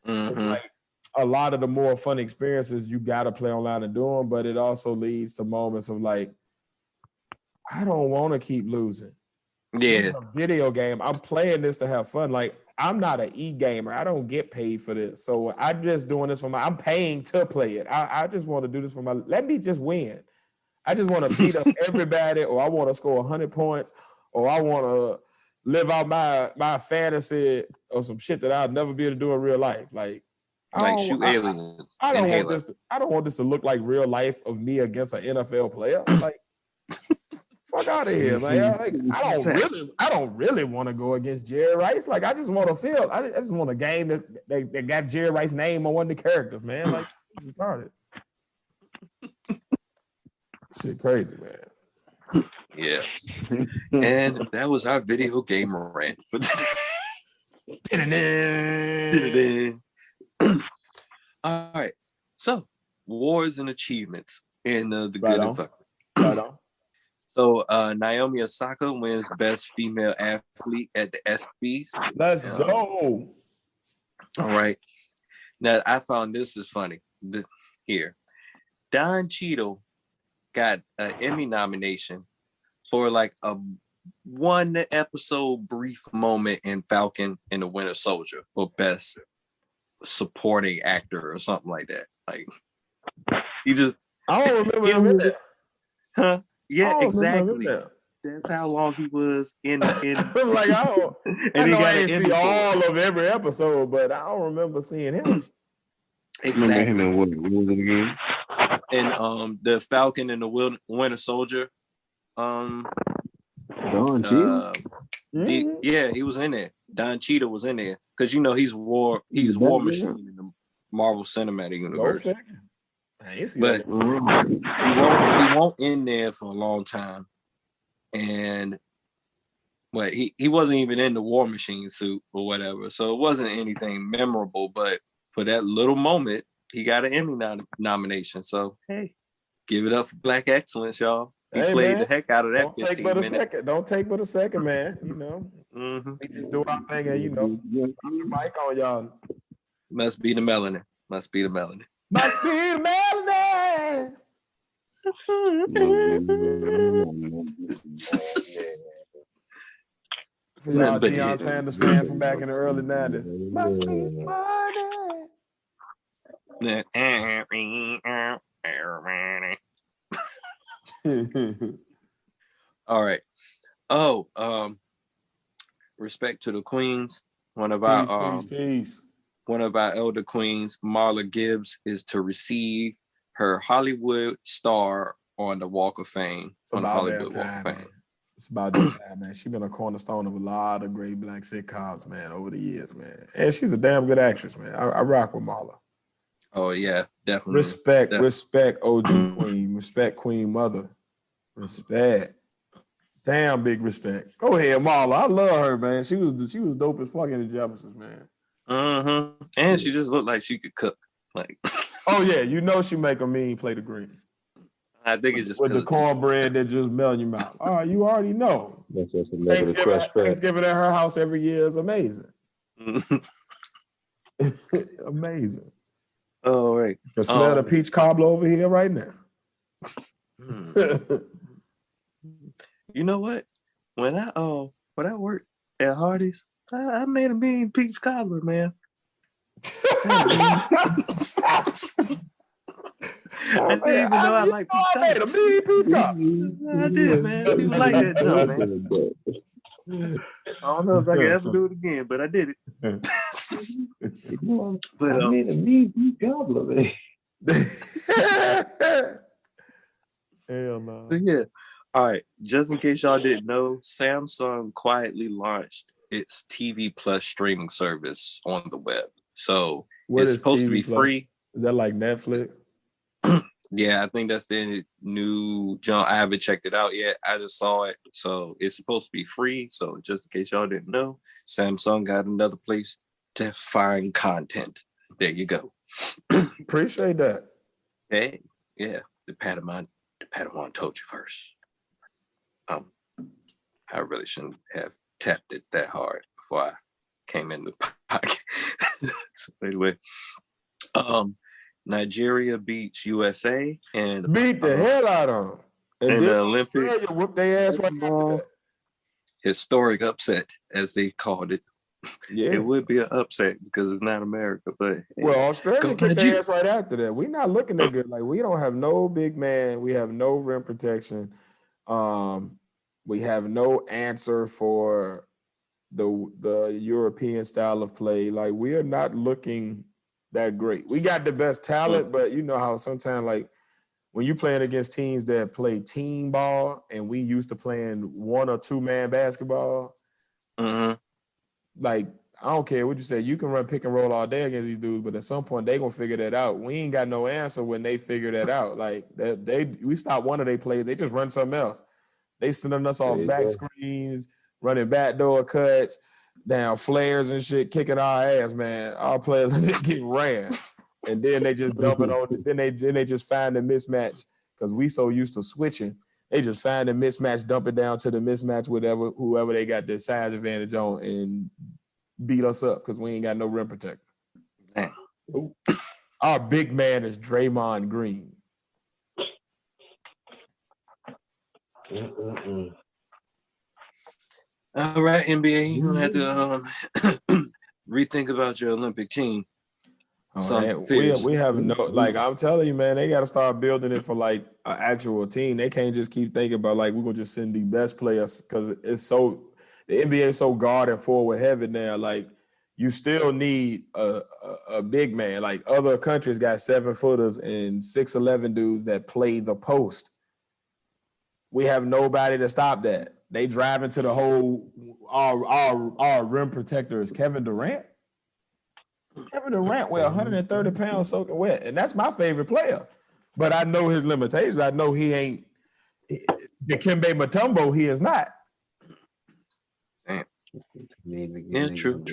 it's like a lot of the more fun experiences you gotta play online and do them, but it also leads to moments of like, I don't want to keep losing. Yeah. This is a video game. I'm playing this to have fun. Like, I'm not an e-gamer. I don't get paid for this. So I'm just doing this for I'm paying to play it. I just want to do this for let me just win. I just want to beat up everybody, or I want to score 100 points, or I want to live out my fantasy or some shit that I'll never be able to do in real life. Like shoot aliens. I don't want this. I don't want this to look like real life of me against an NFL player. Like, fuck out of here, man. Like, I don't really want to go against Jerry Rice. Like, I just want to feel. I just want a game that got Jerry Rice's name on one of the characters, man. Like, retarded. Shit, crazy, man. Yeah. And that was our video game rant for today. All right. So, awards and achievements in the good and fuck. Right on. So Naomi Osaka wins Best Female Athlete at the ESPYs. Let's go. All right. Now, I found this is funny. Here. Don Cheadle got an Emmy nomination for like a 1 episode brief moment in Falcon and the Winter Soldier for Best Supporting Actor or something like that. Like, he just... I don't remember that. Huh? Yeah, exactly. That's how long he was in. Like, and he got to see all of every episode, but I don't remember seeing him. Exactly. And what was it again? And the Falcon and the Winter Soldier. Don Cheadle? Yeah, he was in there. Don Cheadle was in there because he's War Machine in the Marvel Cinematic Universe. But he won't in there for a long time, and he wasn't even in the War Machine suit or whatever, so it wasn't anything memorable. But for that little moment, he got an Emmy nomination. So hey, give it up for Black excellence, y'all. He played the heck out of that. Don't take but a second, man. We just do our thing, and I'm the mic on y'all. Must be the melanin. Must be the melanin. Must be the melody. For y'all Deion Sanders fan from back in the early 90s. Must be money. All right. Respect to the queens. One of our peace. One of our elder queens, Marla Gibbs, is to receive her Hollywood star on the Walk of Fame. On the Hollywood Walk of Fame. It's about that time, man. She's been a cornerstone of a lot of great Black sitcoms, man, over the years, man. And she's a damn good actress, man. I rock with Marla. Oh, yeah, definitely. Respect, OG Queen. Respect, Queen Mother. Respect. Damn big respect. Go ahead, Marla. I love her, man. She was dope as fuck in the Jeffersons, man. And she just looked like she could cook. Like, oh yeah, she make a mean plate of greens. I think it's just with the cornbread that just melt in your mouth. Oh, you already know. Thanksgiving at her house every year is amazing. Amazing. Oh, right. You can smell the peach cobbler over here right now. You know what? When I worked at Hardee's, I made a mean peach cobbler, man. I didn't even know I like peach cobbler. I made a mean peach cobbler. I did, man. People like that jump, man. I don't know if I can ever do it again, but I did it. But I made a mean peach cobbler, man. Hell no. Yeah. All right. Just in case y'all didn't know, Samsung quietly launched its TV Plus streaming service on the web. So it's supposed to be free. Is that like Netflix? Yeah, I think that's the new jump. I haven't checked it out yet. I just saw it. So it's supposed to be free. So just in case y'all didn't know, Samsung got another place to find content. There you go. Appreciate that. Hey, yeah. The Padawan told you first. I really shouldn't have tapped it that hard before I came in the podcast. So anyway, Nigeria beats USA and Beat the hell out of them. And in then the Olympics. Australia whooped their ass right after that. Historic upset, as they called it. Yeah. It would be an upset because it's not America, but Well, Australia go kicked their Nigeria. ass right after that. We're not looking that good. Like, we don't have no big man. We have no rim protection. We have no answer for the European style of play. Like, we are not looking that great. We got the best talent, but you know how sometimes, like, when you're playing against teams that play team ball and we used to playing 1 or 2 man basketball, like, I don't care what you say. You can run pick and roll all day against these dudes, but at some point they gonna figure that out. We ain't got no answer when they figure that out. Like, we stop one of their plays, they just run something else. They sending us off back screens, running backdoor cuts, down flares and shit, kicking our ass, man. Our players just get ran, and then they just dump it on. Then they just find the mismatch because we so used to switching. They just find the mismatch, dump it down to the mismatch, whoever they got the size advantage on, and beat us up because we ain't got no rim protector. Damn. Our big man is Draymond Green. All right, NBA, you have to rethink about your Olympic team. We have no, like, I'm telling you, man, they got to start building it for like an actual team. They can't just keep thinking about like we're gonna just send the best players because the NBA is so guard and forward heavy now. Like, you still need a big man. Like, other countries got 7-footers and 6'11" dudes that play the post. We have nobody to stop that. They drive into the hole. Our rim protector is Kevin Durant. Kevin Durant weigh 130 pounds soaking wet, and that's my favorite player. But I know his limitations. I know he ain't Dikembe Mutombo. He is not. Damn. Yeah, true.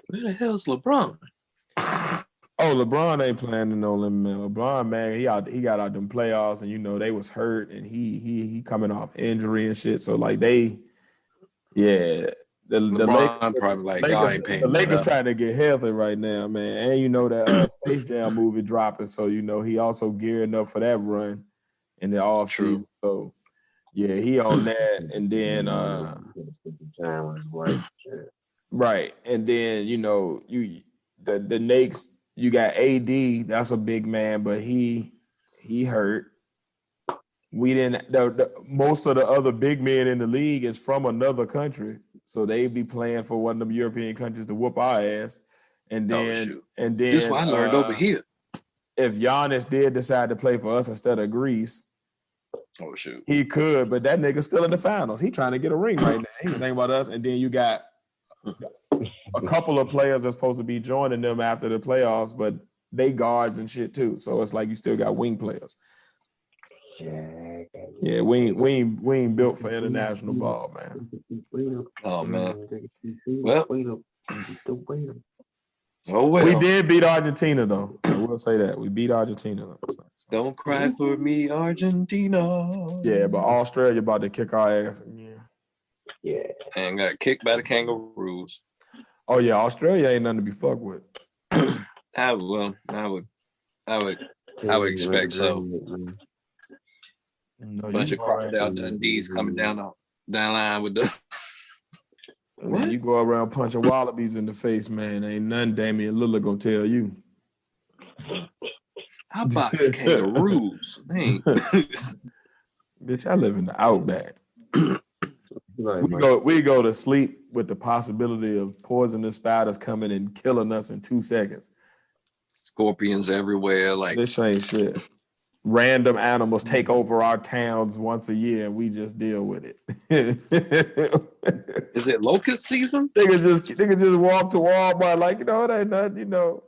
Where the hell's LeBron? Oh, LeBron ain't playing in no limit. LeBron, man, he got out them playoffs, and you know they was hurt, and he coming off injury and shit. So like the LeBron probably like y'all ain't paying. The Lakers trying to get healthy right now, man. And you know that Space Jam movie dropping, so you know he also gearing up for that run in the off season. So yeah, he on that, and then right, and then you know the Knicks. You got AD, that's a big man, but he hurt. We didn't. Most of the other big men in the league is from another country, so they be playing for one of them European countries to whoop our ass. And then, this is what I learned over here. If Giannis did decide to play for us instead of Greece, he could. But that nigga's still in the finals. He trying to get a ring right now. He thinking about us. And then you got a couple of players that's supposed to be joining them after the playoffs, but they guards and shit too. So it's like you still got wing players. Yeah, we ain't built for international ball, man. Oh man. Well. We did beat Argentina though. I will say that. We beat Argentina though. Don't cry for me, Argentina. Yeah, but Australia about to kick our ass again. Yeah. And got kicked by the Kangaroos. Oh yeah, Australia ain't nothing to be fucked with. I would expect so. Bunch of crocodile Dundees coming down line with the. Man, you go around punching wallabies in the face, man. Ain't nothing Damian Lillard gonna tell you. I box kangaroos. Bitch, I live in the outback. We go to sleep with the possibility of poisonous spiders coming and killing us in 2 seconds. Scorpions everywhere. Like, this ain't shit. Random animals take over our towns once a year, and we just deal with it. Is it locust season? They can just walk to Walmart like, you know, it ain't nothing, you know.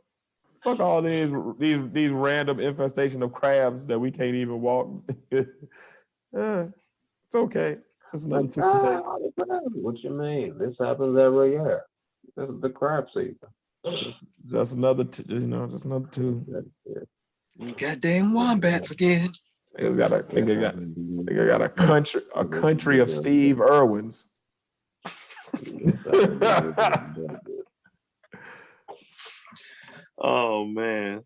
Fuck all these random infestation of crabs that we can't even walk. It's okay. Just another Tuesday. What you mean? This happens every year. This is the crab season. Just another, just another two. You goddamn wombats again. Nigga got a country of Steve Irwins. Oh man,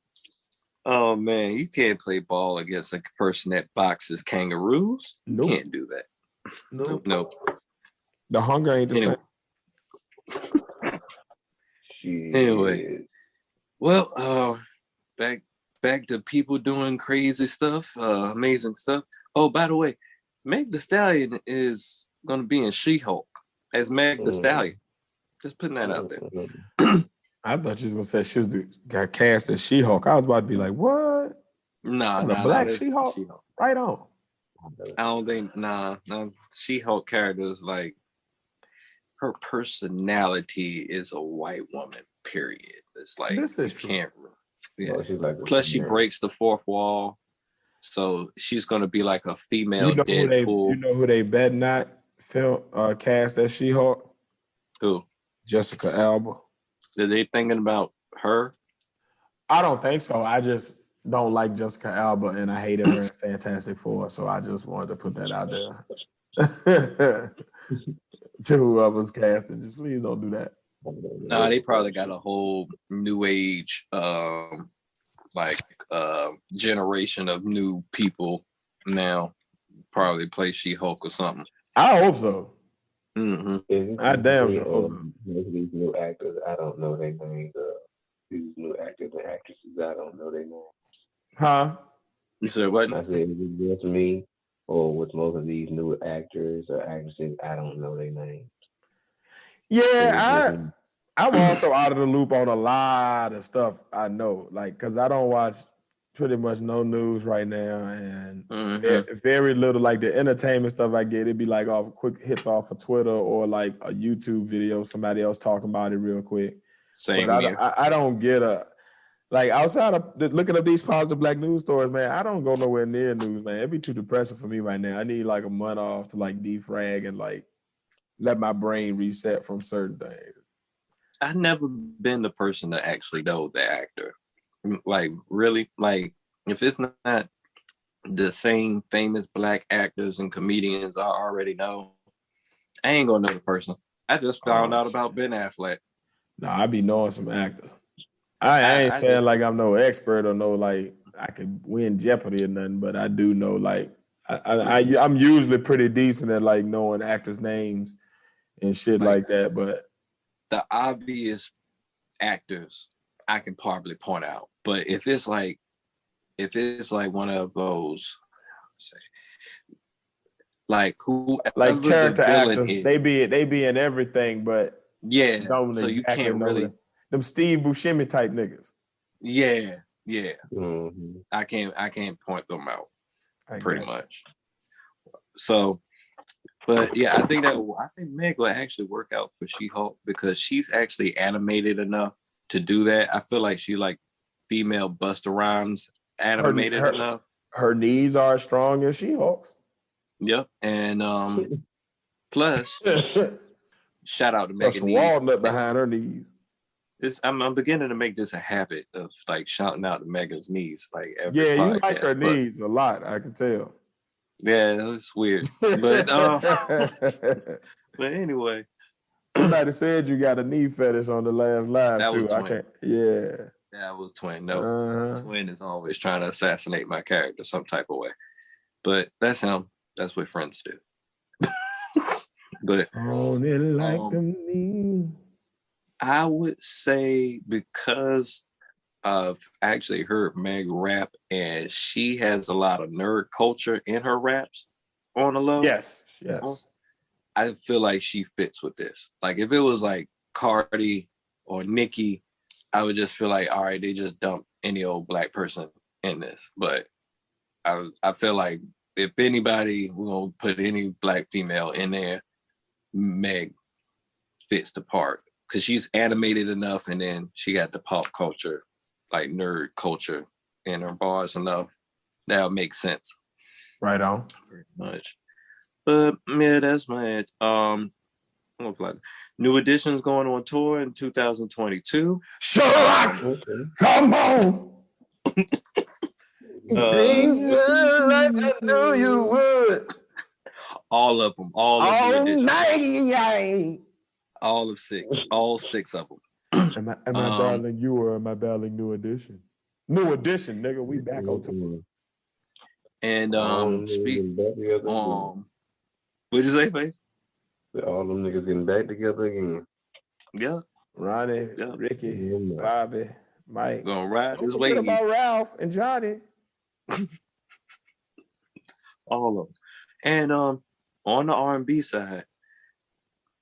you can't play ball against a person that boxes kangaroos. Nope. You can't do that. Nope. The hunger ain't the same. Anyway, well, back to people doing crazy stuff, amazing stuff. Oh, by the way, Meg the Stallion is going to be in She-Hulk as Meg the Stallion. Just putting that out there. I thought you was gonna say she got cast as She-Hulk. I was about to be like, what? Nah, Black She-Hulk? Right on. I don't think She-Hulk character is like, her personality is a white woman, period. It's like this is can't. Yeah. Plus, she breaks the fourth wall, so she's gonna be like a female Deadpool. You know who they bet not cast as She-Hulk? Who? Jessica Alba. Are they thinking about her? I don't think so. I just don't like Jessica Alba, and I hated her in Fantastic Four, so I just wanted to put that out there. To whoever's casting, just please don't do that. Nah, they probably got a whole new age, generation of new people now. Probably play She-Hulk or something. I hope so. Mm-hmm. I damn sure hope so. These new actors, I don't know their names. These new actors and actresses, I don't know their names. Huh? You said what? I said, is it just me, or with most of these new actors or actresses, I don't know their names. Yeah, I'm also out of the loop on a lot of stuff I know, like, because I don't watch pretty much no news right now, and very little, like the entertainment stuff I get, it'd be like off quick hits off of Twitter or like a YouTube video, somebody else talking about it real quick. Same but here. I don't get like outside of looking up these positive Black news stories, man, I don't go nowhere near news, man. It'd be too depressing for me right now. I need like a month off to like defrag and like let my brain reset from certain things. I've never been the person to actually know the actor. Like, really? Like, if it's not the same famous Black actors and comedians I already know, I ain't gonna know the person. I just found out about Ben Affleck. Nah, I be knowing some actors. I ain't saying like I'm no expert or no like I could win Jeopardy or nothing, but I do know like I'm usually pretty decent at like knowing actors' names and shit like that. But the obvious actors I can probably point out, but if it's like one of those, like who like character actors, they be in everything, but yeah, so you can't really them Steve Buscemi type niggas. Yeah. I can't point them out pretty much. So, but yeah, I think Meg will actually work out for She-Hulk because she's actually animated enough to do that. I feel like she like female Busta Rhymes animated enough. Her knees are as strong as She-Hulk's. Yep, and plus, shout out to Megan. Walnut behind her knees. I'm beginning to make this a habit of like shouting out to Megan's knees. Like every podcast, you like her knees a lot. I can tell. Yeah, it's weird, but but anyway, somebody said you got a knee fetish on the last live that too. Was Twin. That was Twin. No, Twin is always trying to assassinate my character some type of way, but that's him. That's what friends do. But I would say because I've actually heard Meg rap and she has a lot of nerd culture in her raps on the low. Yes. I feel like she fits with this. Like if it was like Cardi or Nicki, I would just feel like, all right, they just dumped any old Black person in this. But I feel like if anybody, we're going to put any Black female in there, Meg fits the part because she's animated enough and then she got the pop culture like nerd culture in our bars enough, that'll make sense. Right on. Pretty much. But yeah, that's my New Edition's going on tour in 2022. Sherlock, come on. Things like I knew you would. All of them, all of New Edition. Night. All 6 of them. Am I battling you or am I battling New Edition? New Edition, nigga. We back on tour. And what'd you say, Face? All them niggas getting back together again. Yeah. Ronnie, Ricky, Bobby, Mike. Gonna ride Don't this forget way. about Ralph and Johnny. All of them. And on the R&B side,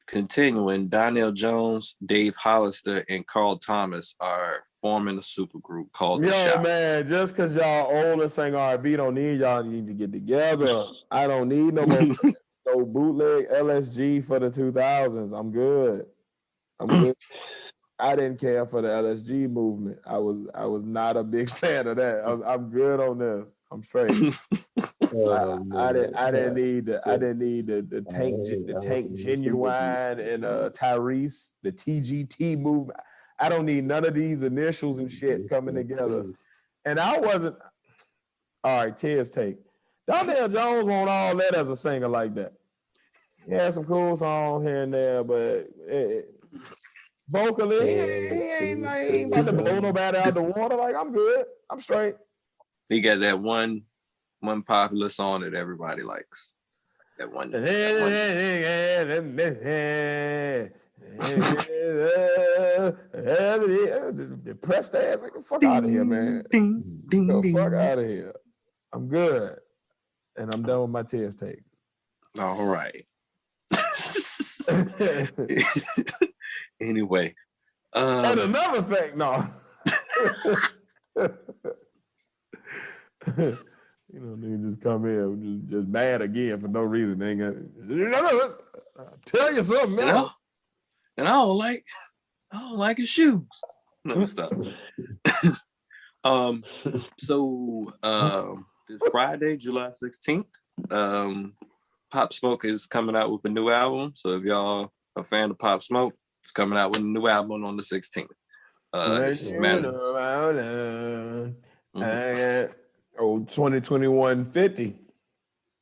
continuing, Donnell Jones, Dave Hollister, and Carl Thomas are forming a supergroup called The Shop. Man, just because y'all old and sing R&B don't need y'all need to get together. I don't need no more no bootleg LSG for the 2000s. I'm good. I didn't care for the LSG movement. I was not a big fan of that. I'm good on this. I'm straight. I didn't need the tank genuine and Tyrese, the TGT movement. I don't need none of these initials and shit coming together. And I wasn't all right. Tears take. Donnell Jones won't all that as a singer like that. He had some cool songs here and there, but vocally, he ain't about to blow nobody out the water. Like, I'm good. I'm straight. He got that one popular song that everybody likes. That one. Depressed ass. Get the fuck out of here, man. Get the fuck out of here. I'm good. And I'm done with my tears take. All right. Anyway. And another thing, no. You know, niggas just come in just mad again for no reason. They ain't got, tell you something else. And I don't like his shoes. No, stop. So this Friday, July 16th, Pop Smoke is coming out with a new album. So if y'all are a fan of Pop Smoke, it's coming out with a new album on the 16th. I got 2021 50.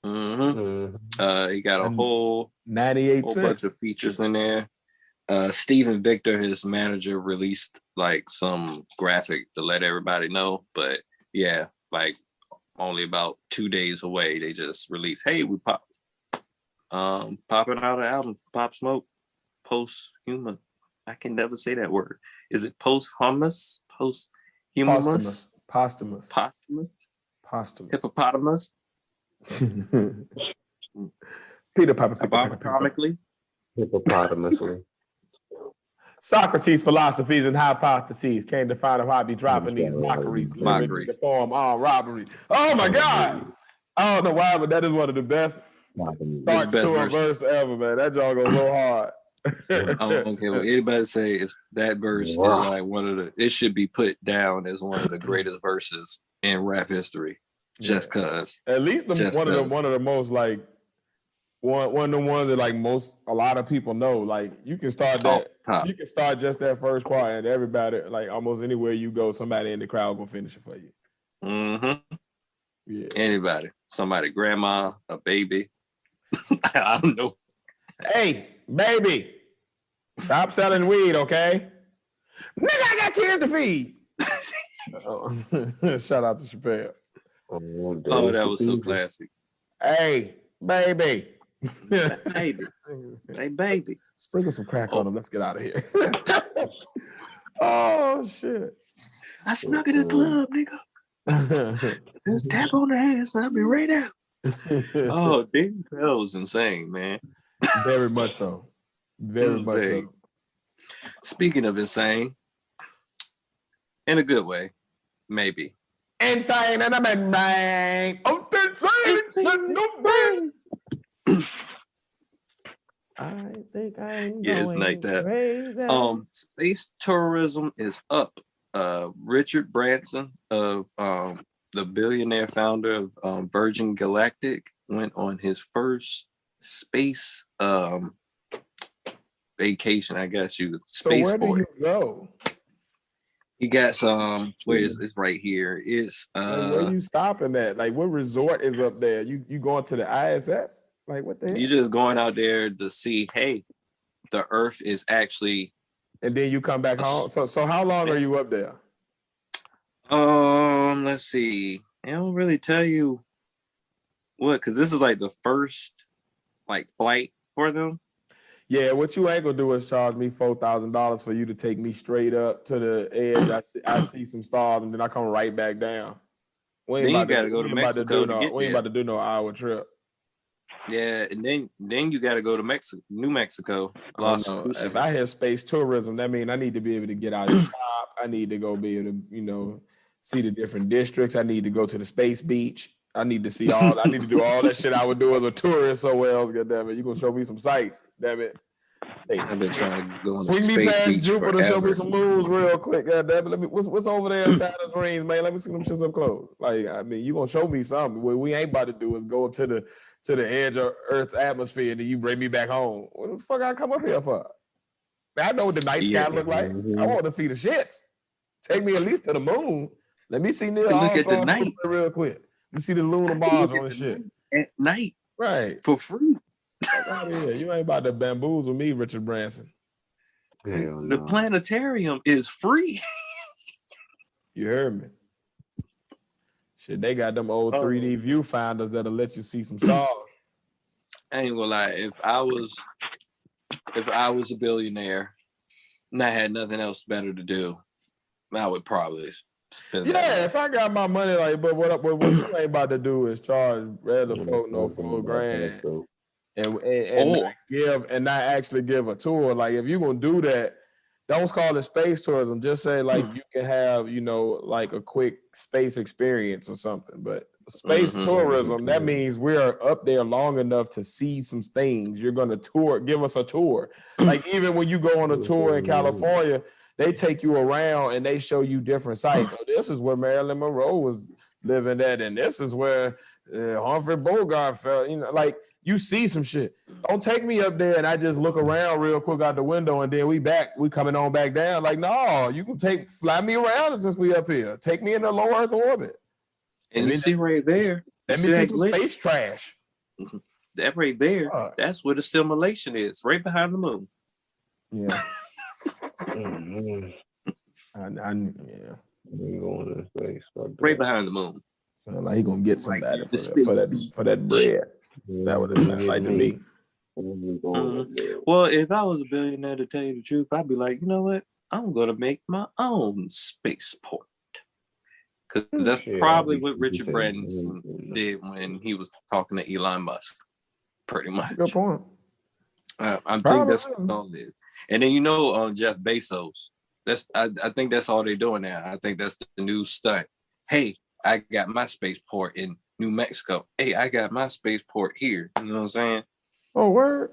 He got a whole 98 bunch of features in there. Steven Victor, his manager, released like some graphic to let everybody know. But yeah, like only about 2 days away, they just released, hey, we popping out an album, Pop Smoke, Post-Human. I can never say that word. Is it posthumous? Posthumous? Posthumous. Hippopotamus? Peter Piper. Hippopotamusly. Socrates' philosophies and hypotheses came to find out how I be dropping these mockeries. To form armed robbery. Oh my God! I don't know why, but that is one of the best starts to a verse ever, man. That y'all go so hard. I don't care what anybody say. It's that verse is like one of the. It should be put down as one of the greatest verses in rap history. Just cause. At least one of the most like one of the ones that like a lot of people know. Like you can start that. You can start just that first part, and everybody like almost anywhere you go, somebody in the crowd gonna finish it for you. Yeah. Anybody, somebody, grandma, a baby. I don't know. Hey, baby, stop selling weed, okay? Nigga, I got kids to feed. Shout out to Chappelle. Oh, that was so classic. Hey, baby. Baby. Hey, baby. Sprinkle some crack on them. Let's get out of here. Oh, shit. I snuck in the club, nigga. Just tap on the ass and I'll be right out. Oh, Dave Chappelle was insane, man. Very much so. Very much so. Speaking of insane, in a good way, maybe. Insane and I'm insane. Oh, insane. No brain. I think I'm it's like that. Crazy. Space tourism is up Richard Branson of the billionaire founder of Virgin Galactic went on his first space vacation, I guess you So where do spaceport. you go? He got some. Where is it's right here? It's Like, where you stopping at? Like, what resort is up there? You going to the ISS? Like, what the hell? you just going out there to see, hey, the Earth is actually. And then you come back home. So how long are you up there? Let's see. I don't really tell you what, because this is like the first like flight for them. Yeah, what you ain't gonna do is charge me $4,000 for you to take me straight up to the edge. I see some stars, and then I come right back down. We ain't Then you about gotta to, go we to ain't about to Mexico do to no. get We ain't there. about to do no hour trip. Yeah, and then you gotta go to New Mexico. Las Cruces. If I hear space tourism, that means I need to be able to get out and shop. I need to go be able to, see the different districts. I need to go to the space beach. I need to see all. I need to do all that shit I would do as a tourist somewhere else. God damn it, you gonna show me some sights? Damn it. Hey, I've been trying to go on swing me space past beach Jupiter, show me forever. some moves real quick. God damn it. Let me. What's over there in Saturn's rings, man? Let me see them shits up close. Like, I mean, you gonna show me something. What we ain't about to do is go up to the edge of Earth's atmosphere, and then you bring me back home. What the fuck I come up here for? Man, I know what the night sky look like. I want to see the shits. Take me at least to the moon. Let me see Neil Look at the Armstrong night real quick. Let me see the lunar Mars on the shit. at night Right. for free. Fuck out of here. You ain't about to bamboozle me, Richard Branson. Hell The no. planetarium is free. You heard me. Shit, they got them old 3D viewfinders that'll let you see some stars. I ain't gonna lie. If I was a billionaire and I had nothing else better to do, I would probably spend Yeah, if I got my money, like, but what you ain't about to do is charge rather folk no $4,000 and not actually give a tour. Like, if you're gonna do that, don't call it space tourism. Just say like you can have, like a quick space experience or something. But space tourism, that means we're up there long enough to see some things. You're gonna give us a tour. Like, even when you go on a tour in California, they take you around and they show you different sites. So this is where Marilyn Monroe was living at, and this is where Humphrey Bogart fell. Like, you see some shit. Don't take me up there and I just look around real quick out the window and then we coming on back down. Like, no, you can fly me around since we up here. Take me in the low Earth orbit. And you see right there. Let me see some space trash. That right there, that's where the simulation is, right behind the moon. Yeah. Right behind the moon. Sound like he gonna get somebody for that bread. That would it sound like to me. Well, if I was a billionaire, to tell you the truth, I'd be like, you know what? I'm gonna make my own spaceport. Because that's probably what Richard Branson did when he was talking to Elon Musk. Pretty much. Good point. I think that's all it is. And then Jeff Bezos. I think that's all they're doing now. I think that's the new stunt. Hey, I got my spaceport in New Mexico. Hey, I got my spaceport here. You know what I'm saying? Oh, word.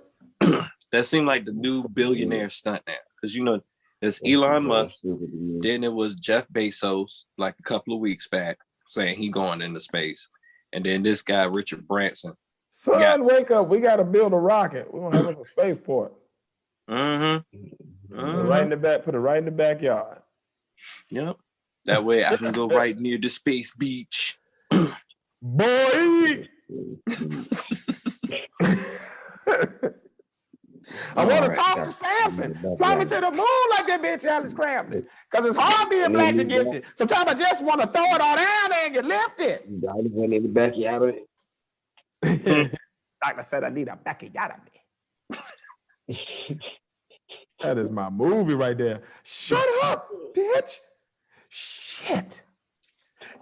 That seemed like the new billionaire stunt now. Because there's Elon Musk. Then it was Jeff Bezos like a couple of weeks back saying he going into space. And then this guy, Richard Branson. Son, wake up. We got to build a rocket. We're going to have a spaceport. Mm-hmm. Right in the back. Put it right in the backyard. Yep. That way I can go right near the space beach. Boy! I want to talk to Samson. Fly me to the moon like that bitch Alice Crafton. Because it's hard being black and gifted. Sometimes I just want to throw it all down there and get lifted. I just went in the backyard of it. Doctor said I need a backyard of me. That is my movie right there. Shut up, bitch. Shit.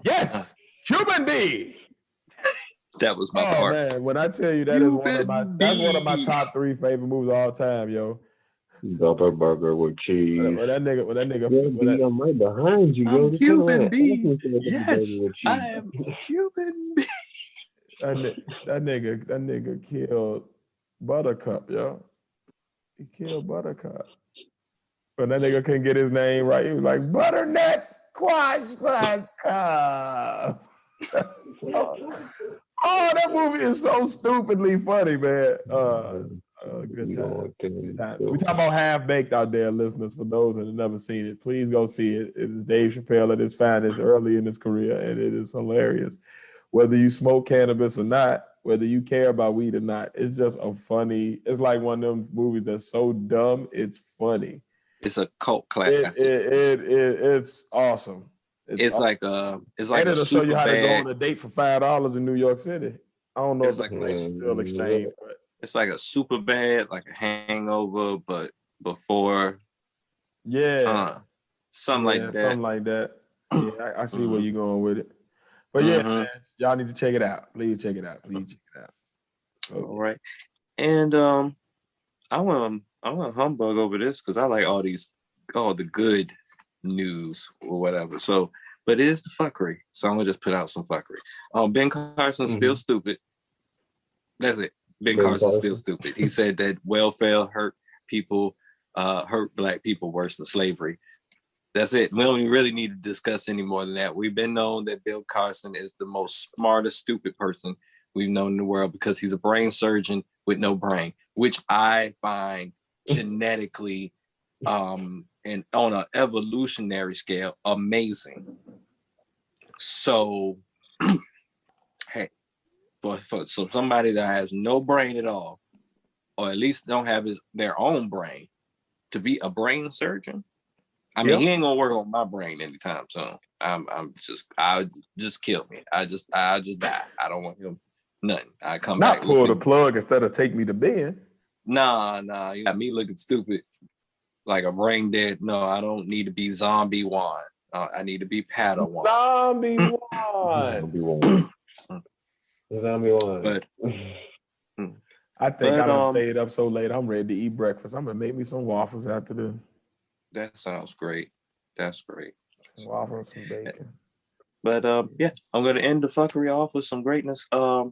Yes, Cuban B. That was my part. Oh man, when I tell you that's one of my top 3 favorite movies of all time, yo. Double burger with cheese. When that nigga, I'm right behind you, yo. Cuban B. Yes, I am Cuban B. That nigga killed Buttercup, yo. He killed Buttercup. But that nigga couldn't get his name right. He was like, butternut squash cup. Oh, that movie is so stupidly funny, man. Good times. Good times. We talk about Half Baked out there, listeners. For those that have never seen it, please go see it. It is Dave Chappelle at his finest early in his career, and it is hilarious. Whether you smoke cannabis or not, whether you care about weed or not, it's just a funny. It's like one of them movies that's so dumb, it's funny. It's a cult classic. It's awesome. It's like and it'll show you how to go on a date for $5 in New York City. I don't know if the place is still exchanged, but it's like a super bad, like a Hangover, but before. Something like that. Something like that. Yeah, I see where you're going with it. But yeah, man, y'all need to check it out. Please check it out. So, all right. And I want to humbug over this because I like all the good news or whatever. So, but it is the fuckery. So I'm gonna just put out some fuckery. Ben Carson's still stupid. That's it. Ben Carson's still stupid. He said that welfare hurt black people worse than slavery. That's it. We don't even really need to discuss any more than that. We've been known that Bill Carson is the most smartest, stupid person we've known in the world because he's a brain surgeon with no brain, which I find genetically and on an evolutionary scale amazing. So, hey, for somebody that has no brain at all, or at least don't have their own brain, to be a brain surgeon. I mean, he ain't gonna work on my brain anytime soon. I'll just kill me. I'll just die. I don't want him nothing. I come not back. Not pull the plug instead of take me to bed. Nah. You got me looking stupid, like a brain dead. No, I don't need to be zombie Juan. I need to be Padawan. Zombie Juan. Zombie Juan. But I think I done stayed up so late. I'm ready to eat breakfast. I'm gonna make me some waffles after this. That sounds great. That's great. Waffles and bacon. But yeah, I'm gonna end the fuckery off with some greatness. All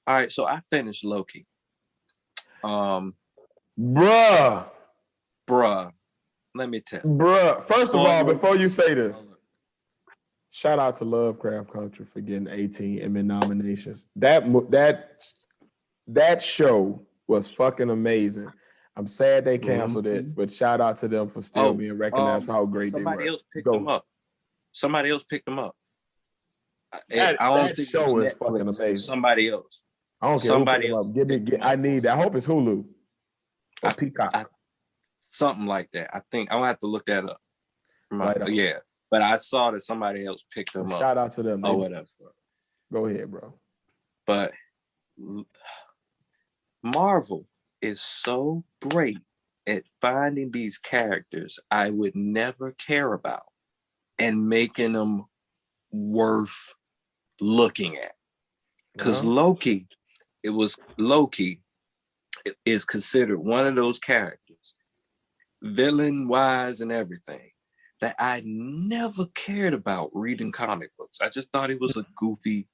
right, so I finished Loki. Bruh. Let me tell. Bruh. First of all, before you say this, shout out to Lovecraft Country for getting 18 Emmy nominations. That show was fucking amazing. I'm sad they canceled it, but shout out to them for still being recognized for how great they were. Somebody else picked them up. That show is fucking amazing. Somebody else. I don't care. Somebody else. I need that. I hope it's Hulu or Peacock. Something like that. I think I'll have to look that up. Yeah, but I saw that somebody else picked them up. Shout out to them. Oh, whatever. Go ahead, bro. But Marvel is so great at finding these characters I would never care about and making them worth looking at. Because Loki is considered one of those characters, villain-wise and everything, that I never cared about reading comic books. I just thought it was a goofy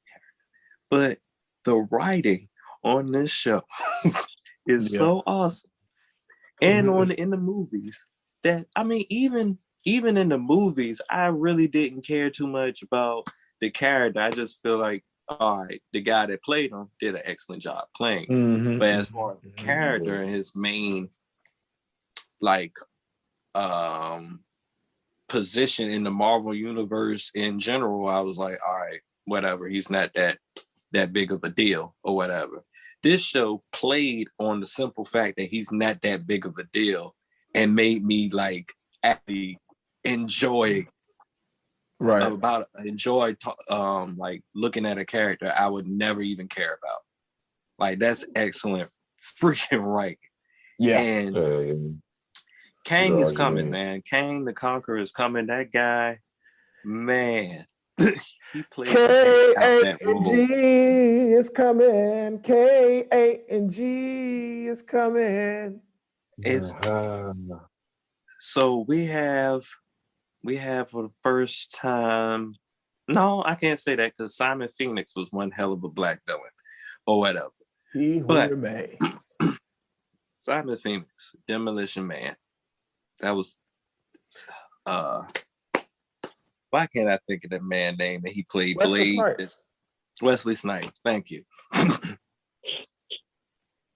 character. But the writing on this show is so awesome. And in the movies, that I mean, even in the movies, I really didn't care too much about the character. I just feel like, all right, the guy that played him did an excellent job playing. But as far as the character and his main position in the Marvel universe in general, I was like, all right, whatever. He's not that big of a deal or whatever. This show played on the simple fact that he's not that big of a deal and made me actually enjoy looking at a character I would never even care about. Like, that's excellent freaking right. Yeah. And Kang is coming, man. Kang the Conqueror is coming. That guy, man. He played K-A-N-G is coming. K-A-N-G is coming. So we have for the first time. No, I can't say that because Simon Phoenix was one hell of a black villain or whatever. He who remains. Simon Phoenix, Demolition Man. That was why can't I think of that man's name that he played Wesley Blade? Snipes. Wesley Snipes. Thank you.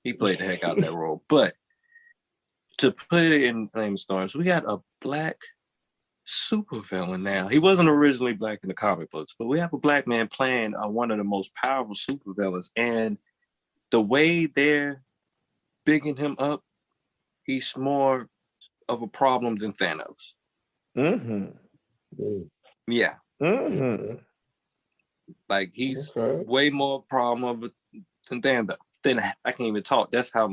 He played the heck out of that role. But to put it in Flame Storms, we got a black supervillain now. He wasn't originally black in the comic books, but we have a black man playing one of the most powerful supervillains. And the way they're bigging him up, he's more of a problem than Thanos. Mm-hmm. Yeah. Mm-hmm. Like he's way more problem than Thanos. Then I can't even talk. That's how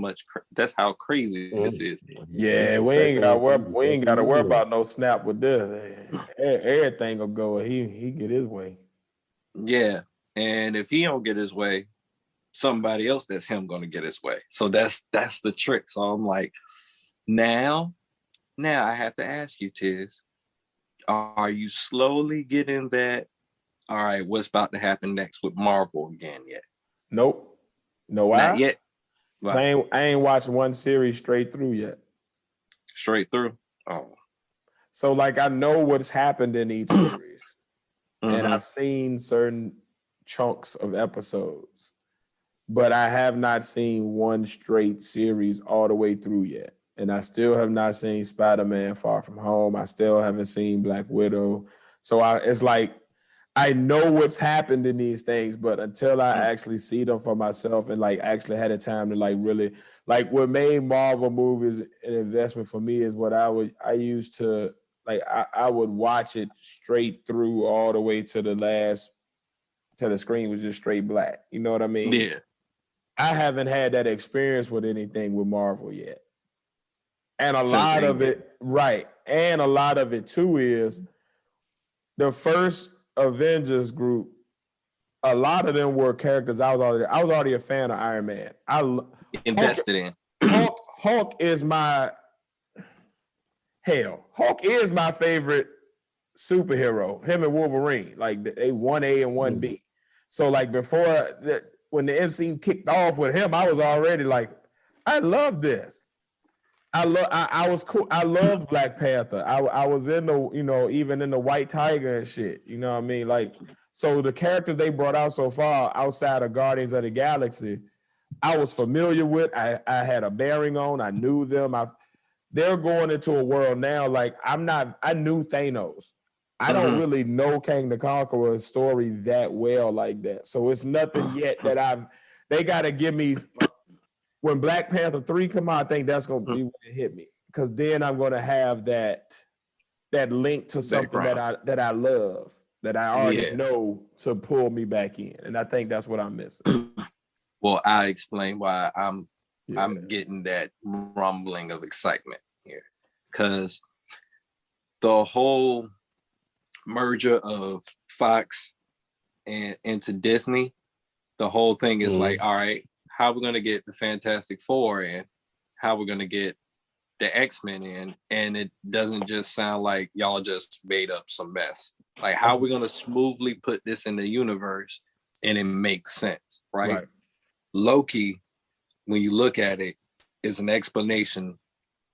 crazy this is. Yeah, we ain't gotta worry about no snap with this. Everything will go. He get his way. Yeah, and if he don't get his way, somebody else that's him gonna get his way. So that's the trick. So I'm like, now I have to ask you, Tiz, are you slowly getting that? All right, what's about to happen next with Marvel again yet? Nope. No, not yet. Right. I ain't watched one series straight through yet. Straight through. Oh. So like I know what's happened in each series. And I've seen certain chunks of episodes, but I have not seen one straight series all the way through yet. And I still have not seen Spider-Man Far From Home. I still haven't seen Black Widow. So it's like, I know what's happened in these things, but until I actually see them for myself and like actually had a time to like really, like what made Marvel movies an investment for me is what I used to, like I would watch it straight through all the way to the screen was just straight black. You know what I mean? Yeah. I haven't had that experience with anything with Marvel yet. And a lot of it, right. And a lot of it too is the first Avengers group, a lot of them were characters I was already a fan of Iron Man. Invested in. Hulk is my favorite superhero. Him and Wolverine, like they 1A and 1B. So like when the MCU kicked off with him, I was already like, I love this. I was cool. I loved Black Panther. I was in the, even in the White Tiger and shit. You know what I mean? Like, so the characters they brought out so far outside of Guardians of the Galaxy, I was familiar with. I had a bearing on. I knew them. They're going into a world now. Like I knew Thanos. I don't really know Kang the Conqueror's story that well like that. So it's nothing yet that they got to give me. When Black Panther 3 come out, I think that's going to be when it hit me. Because then I'm going to have that link to something that I love, that I already know to pull me back in. And I think that's what I'm missing. Well, I explain why I'm getting that rumbling of excitement here. Because the whole merger of Fox and into Disney, the whole thing is like, all right, how we're going to get the Fantastic Four in, how we're going to get the X-Men in, and it doesn't just sound like y'all just made up some mess. Like how we're going to smoothly put this in the universe and it makes sense, right? Loki, when you look at it, is an explanation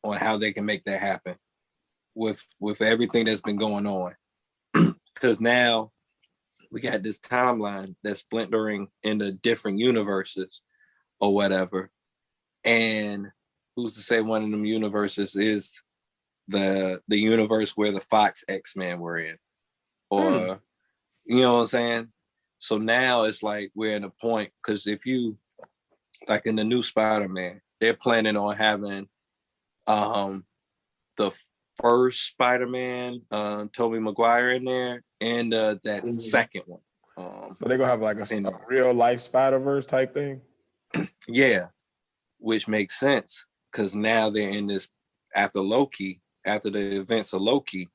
on how they can make that happen with everything that's been going on. Because now we got this timeline that's splintering into different universes or whatever. And who's to say one of them universes is the universe where the Fox X-Men were in? Or, you know what I'm saying? So now it's like we're in a point, because if you, like in the new Spider-Man, they're planning on having the first Spider-Man, Tobey Maguire in there, and that second one. So they're going to have like a real life Spider-Verse type thing? Yeah, which makes sense, because now they're in this, after the events of Loki,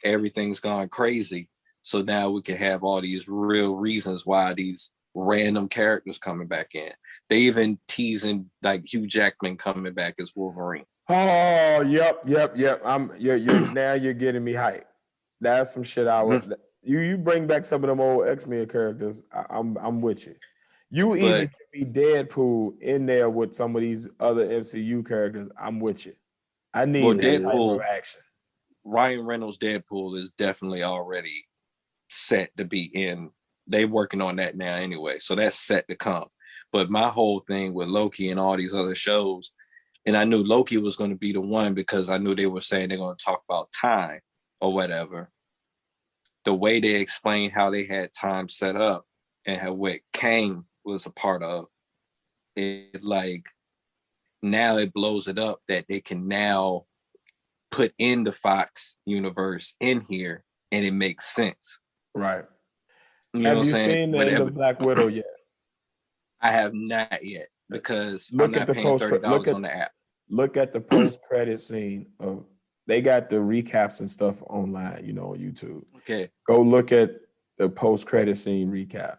everything's gone crazy. So now we can have all these real reasons why these random characters coming back in. They even teasing like Hugh Jackman coming back as Wolverine. Oh, yep. Now you're getting me hyped. That's some shit I would. You bring back some of them old X-Men characters. I'm with you. You even give me Deadpool in there with some of these other MCU characters. I'm with you. I need Well, that type of Deadpool, action. Ryan Reynolds' Deadpool is definitely already set to be in. They working on that now anyway, so that's set to come. But my whole thing with Loki and all these other shows, and I knew Loki was going to be the one because I knew they were saying they're going to talk about time or whatever. The way they explained how they had time set up and how what Kang was a part of, it like now it blows it up that they can now put in the Fox universe in here and it makes sense. Right. You know Have what I'm you saying? seen the end of Black Widow yet? I have not yet because I'm Look at not the paying post. $30 on the app. Look at the post-credit scene of. They got the recaps and stuff online, on YouTube. Okay. Go look at the post-credit scene recap.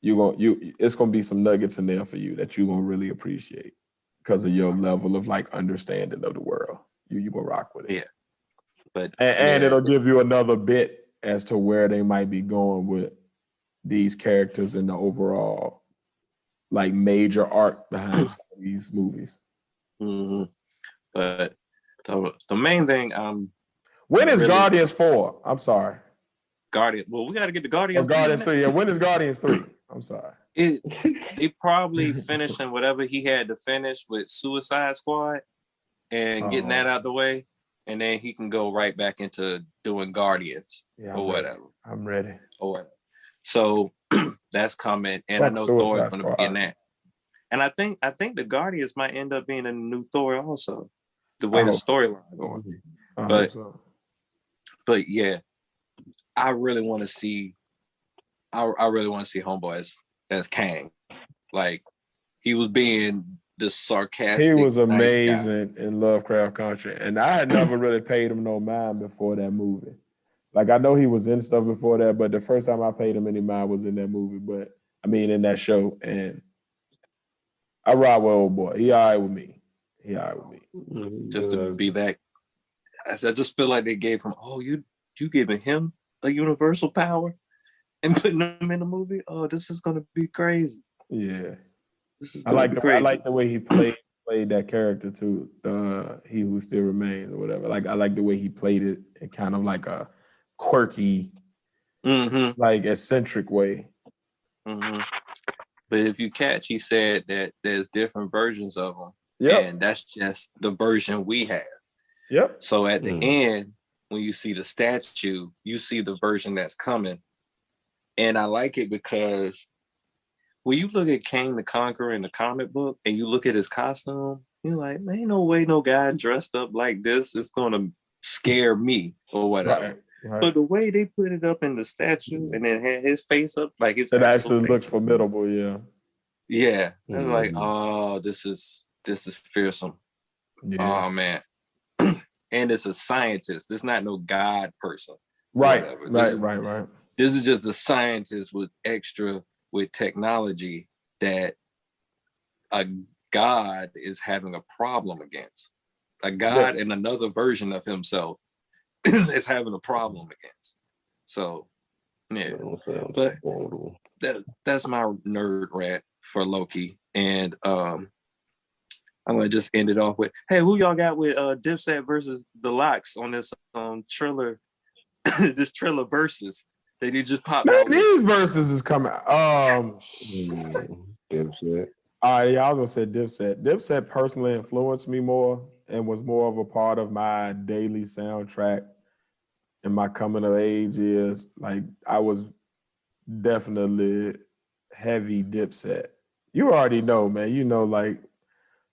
It's gonna be some nuggets in there for you that you're gonna really appreciate because of your level of like understanding of the world. You gonna rock with it. Yeah. But and it'll give you another bit as to where they might be going with these characters in the overall like major arc behind some of these movies. Mm-hmm. But the main thing when is Guardians 4? I'm sorry. Well, we got to get the Guardians. Guardians 3. Yeah, when is Guardians 3? I'm sorry. They probably finishing whatever he had to finish with Suicide Squad and getting that out the way, and then he can go right back into doing Guardians or whatever. I'm ready. Or whatever. So that's coming, and I know Thor is going to be in that. And I think the Guardians might end up being in the new Thor also, the way the storyline going. But yeah, I really want to see. I really want to see Homeboy as Kang. Like he was being the sarcastic. He was nice amazing in Lovecraft Country, and I had never really paid him no mind before that movie. Like I know he was in stuff before that, but the first time I paid him any mind was in that movie. But I mean, in that show, and I ride with old boy. He all right with me. Just to be that. I just feel like they gave him. Oh, you giving him a universal power and putting him in the movie? Oh, this is gonna be crazy. Yeah, this is. I like the way he played that character too. He Who Still Remains or whatever. Like I like the way he played it in kind of like a quirky, like eccentric way. Mm-hmm. But if you catch, he said that there's different versions of him, and that's just the version we have. Yep. So at the end, when you see the statue, you see the version that's coming. And I like it because when you look at Kang the Conqueror in the comic book and you look at his costume, you're like, man, ain't no way no guy dressed up like this is going to scare me or whatever. Right. But the way they put it up in the statue and then had his face up, like it actually looks formidable, yeah. Yeah. It's like, oh, this is fearsome. Yeah. Oh, man. And it's a scientist. It's not no God person. Right. This is just a scientist with technology that a God is having a problem against. A God and another version of himself is having a problem against. So, yeah. But that's my nerd rant for Loki. And I'm gonna just end it off with, hey, who y'all got with Dipset versus the Locks on this Triller, this Triller versus that he just popped out. These verses is coming. Dipset. I was gonna say Dipset. Dipset personally influenced me more and was more of a part of my daily soundtrack in my coming of age years. Like I was definitely heavy Dipset. You already know, man. Like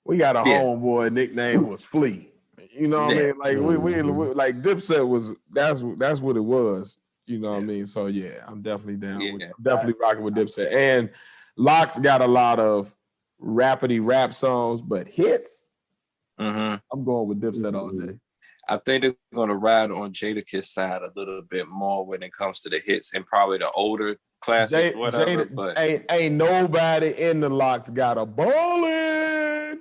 we got a homeboy nickname was Flea. You know what I mean? Like we like Dipset was that's what it was. You know what I mean? So yeah, I'm definitely down. I'm definitely rocking with Dipset. And Locks got a lot of rapidy rap songs, but hits. I'm going with Dipset all day. I think they're going to ride on Jadakiss' side a little bit more when it comes to the hits and probably the older classics, whatever. But ain't nobody in the Locks got a bowling.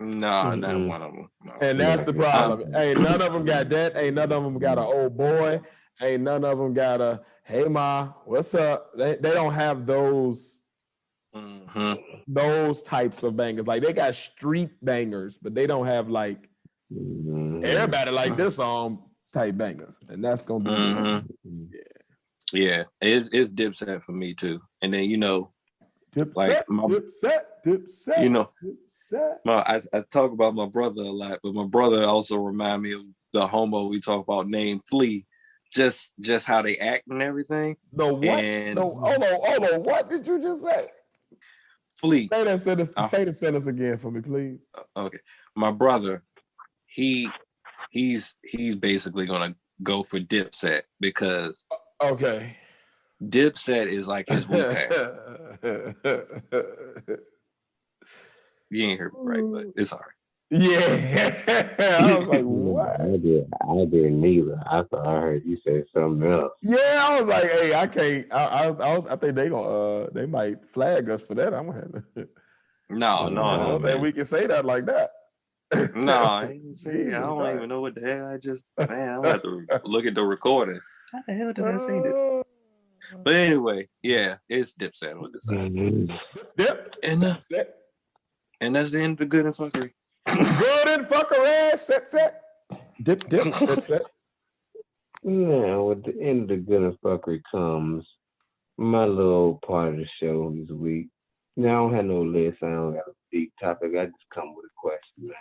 No, not one of them. No. And that's the problem. Ain't none of them got that. Ain't none of them got an old boy. Ain't none of them got a, hey, ma, what's up? They don't have those types of bangers. Like they got street bangers, but they don't have like Everybody like this song type bangers, and that's gonna be yeah. It's Dipset for me too. And then Dipset, like Dipset. I talk about my brother a lot, but my brother also remind me of the homo we talk about named Flea. Just how they act and everything. No, what? And hold on. What did you just say? Flea. Say that sentence. Say the sentence again for me, please. Okay. My brother, he's basically gonna go for Dipset because Dipset is like his Wu-Tang. You ain't heard me right, but it's all right. Yeah. I was like, what? I didn't either. I thought I heard you say something else. Yeah, I was like, hey, I can't. I think they might flag us for that. I'm gonna have to. No, I don't think we can say that like that. No, I ain't say. I don't even know what the hell I just. Man, I'm gonna have to look at the recording. How the hell did I say this? But anyway, yeah, it's Dipset on this side. And that's the end of the good and fuckery. Good and fuckery, set. Dip, set. Now, with the end of the good and fuckery comes my little part of the show this week. Now, I don't have no list. I don't got a deep topic. I just come with a question, man.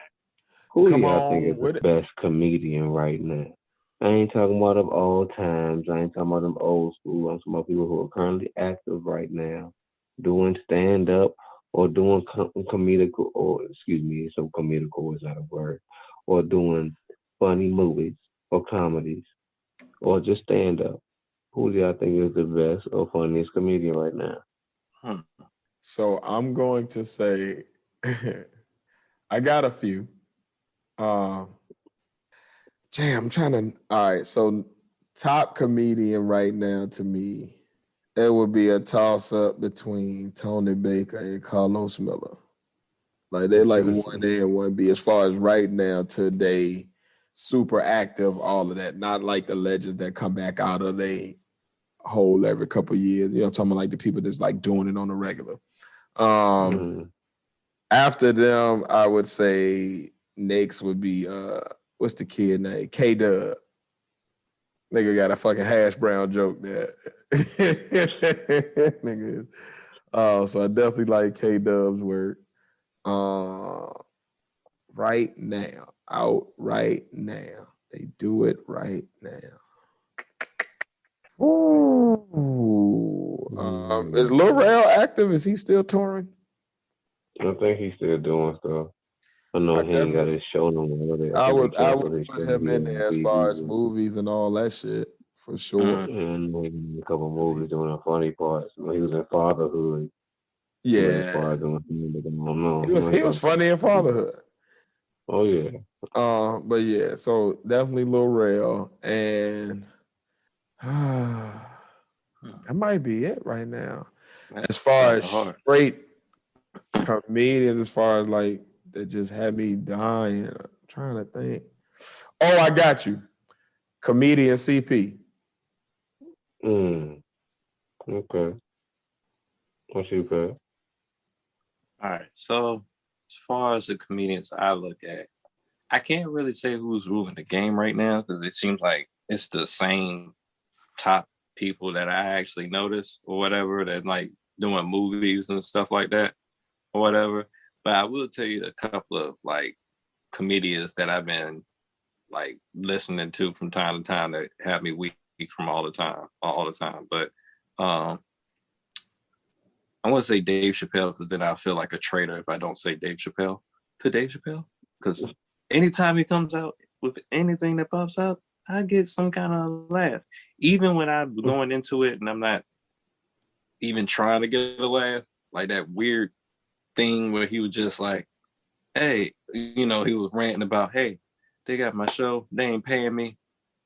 Who do y'all think is the best comedian right now? I ain't talking about them old times. I ain't talking about them old school. I'm talking about people who are currently active right now, doing stand-up or doing comedical, or excuse me, so comedical is not a word, or doing funny movies or comedies or just stand-up. Who do y'all think is the best or funniest comedian right now? So I'm going to say, I got a few. I'm trying to. All right, so top comedian right now to me, it would be a toss-up between Tony Baker and Carlos Miller. Like they're like 1A and 1B as far as right now today, super active, all of that. Not like the legends that come back out of they hole every couple of years. You know, I'm talking about like the people that's like doing it on the regular. After them, I would say next would be what's the kid name? K-Dub. Nigga got a fucking hash brown joke there. Nigga. So I definitely like K-Dub's work. Right now. Out right now. They do it right now. Ooh. Is Lil Rel active? Is he still touring? I think he's still doing stuff. I know he ain't got his show no more. I would put him in there as far as movies and all that shit, for sure. And maybe a couple movies doing the funny parts. He was in Fatherhood. Yeah. He was funny in Fatherhood. Oh, yeah. But yeah, so definitely Lil Rel. And that might be it right now. As far as straight comedians, as far as like that just had me dying. I'm trying to think. Oh, I got you. Comedian CP. Okay. What's your pick? All right. So as far as the comedians I look at, I can't really say who's ruling the game right now because it seems like it's the same top people that I actually notice or whatever that like doing movies and stuff like that or whatever. But I will tell you a couple of like comedians that I've been like listening to from time to time that have me weak from all the time. But I want to say Dave Chappelle because then I feel like a traitor if I don't say Dave Chappelle to Dave Chappelle because anytime he comes out with anything that pops out, I get some kind of laugh. Even when I'm going into it and I'm not even trying to get a laugh, like that weird thing where he was just like, hey, he was ranting about, hey, they got my show, they ain't paying me,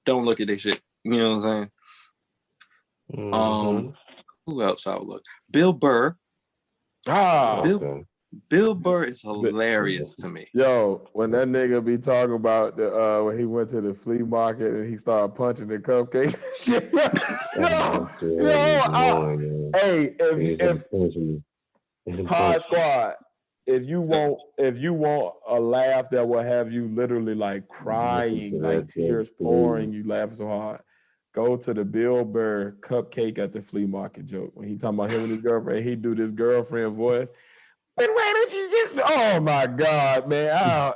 don't look at this shit. You know what I'm saying? Who else I would look? Bill Burr. Bill Burr is hilarious to me. Yo, when that nigga be talking about the when he went to the flea market and he started punching the cupcakes shit. Hey, if Pod Squad, if you want a laugh that will have you literally like crying, like tears pouring, you laugh so hard. Go to the Bill Burr cupcake at the flea market joke. When he talking about him and his girlfriend, he do this girlfriend voice. But why don't you just? Oh my God, man!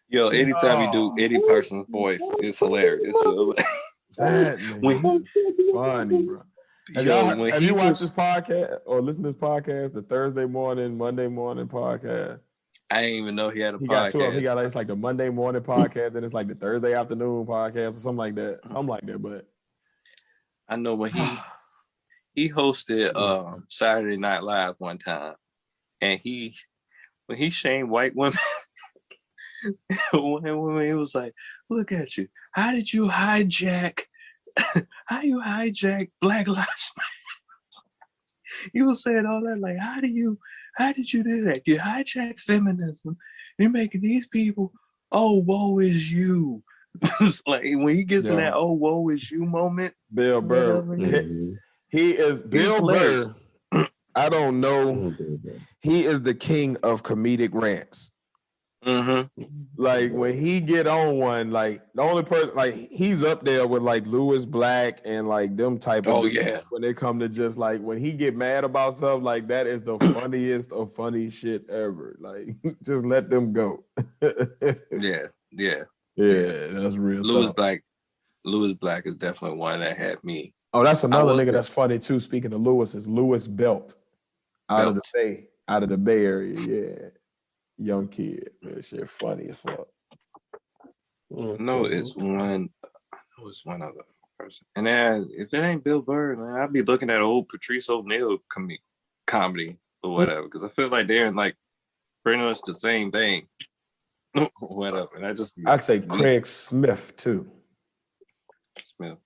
Yo, anytime you do any person's voice, it's hilarious. That nigga is funny, bro. Have you watched this podcast or listened to this podcast, the Thursday morning, Monday morning podcast? I didn't even know he had a podcast. He got two of them. He got it's like the Monday morning podcast and it's like the Thursday afternoon podcast or something like that. Something like that, but I know when he hosted Saturday Night Live one time, and when he shamed white women, women, he was like, "Look at you! How did you hijack? How you hijack Black Lives Matter?" He was saying all that like, how did you do that? You hijack feminism. You're making these people, oh, woe is you. It's like when he gets in that oh, woe is you moment. Bill Burr, he is Bill Burr. I don't know. He is the king of comedic rants. Mm-hmm. Like when he get on one, like the only person, like he's up there with like Lewis Black and like them type of when they come to just like when he get mad about stuff, like that is the funniest of funny shit ever. Like just let them go. Yeah, that's real. Lewis Black is definitely one that had me. Oh, that's another nigga that's funny too. Speaking of Lewis, is Lewis Belt out of the Bay Area. Yeah. Young kid, man, shit funny as fuck. No, it's one other person. And then if it ain't Bill Burr, man, I'd be looking at old Patrice O'Neal comedy or whatever, because I feel like they're in like pretty much the same thing. Whatever. And I'd say Craig Smith too. Smith.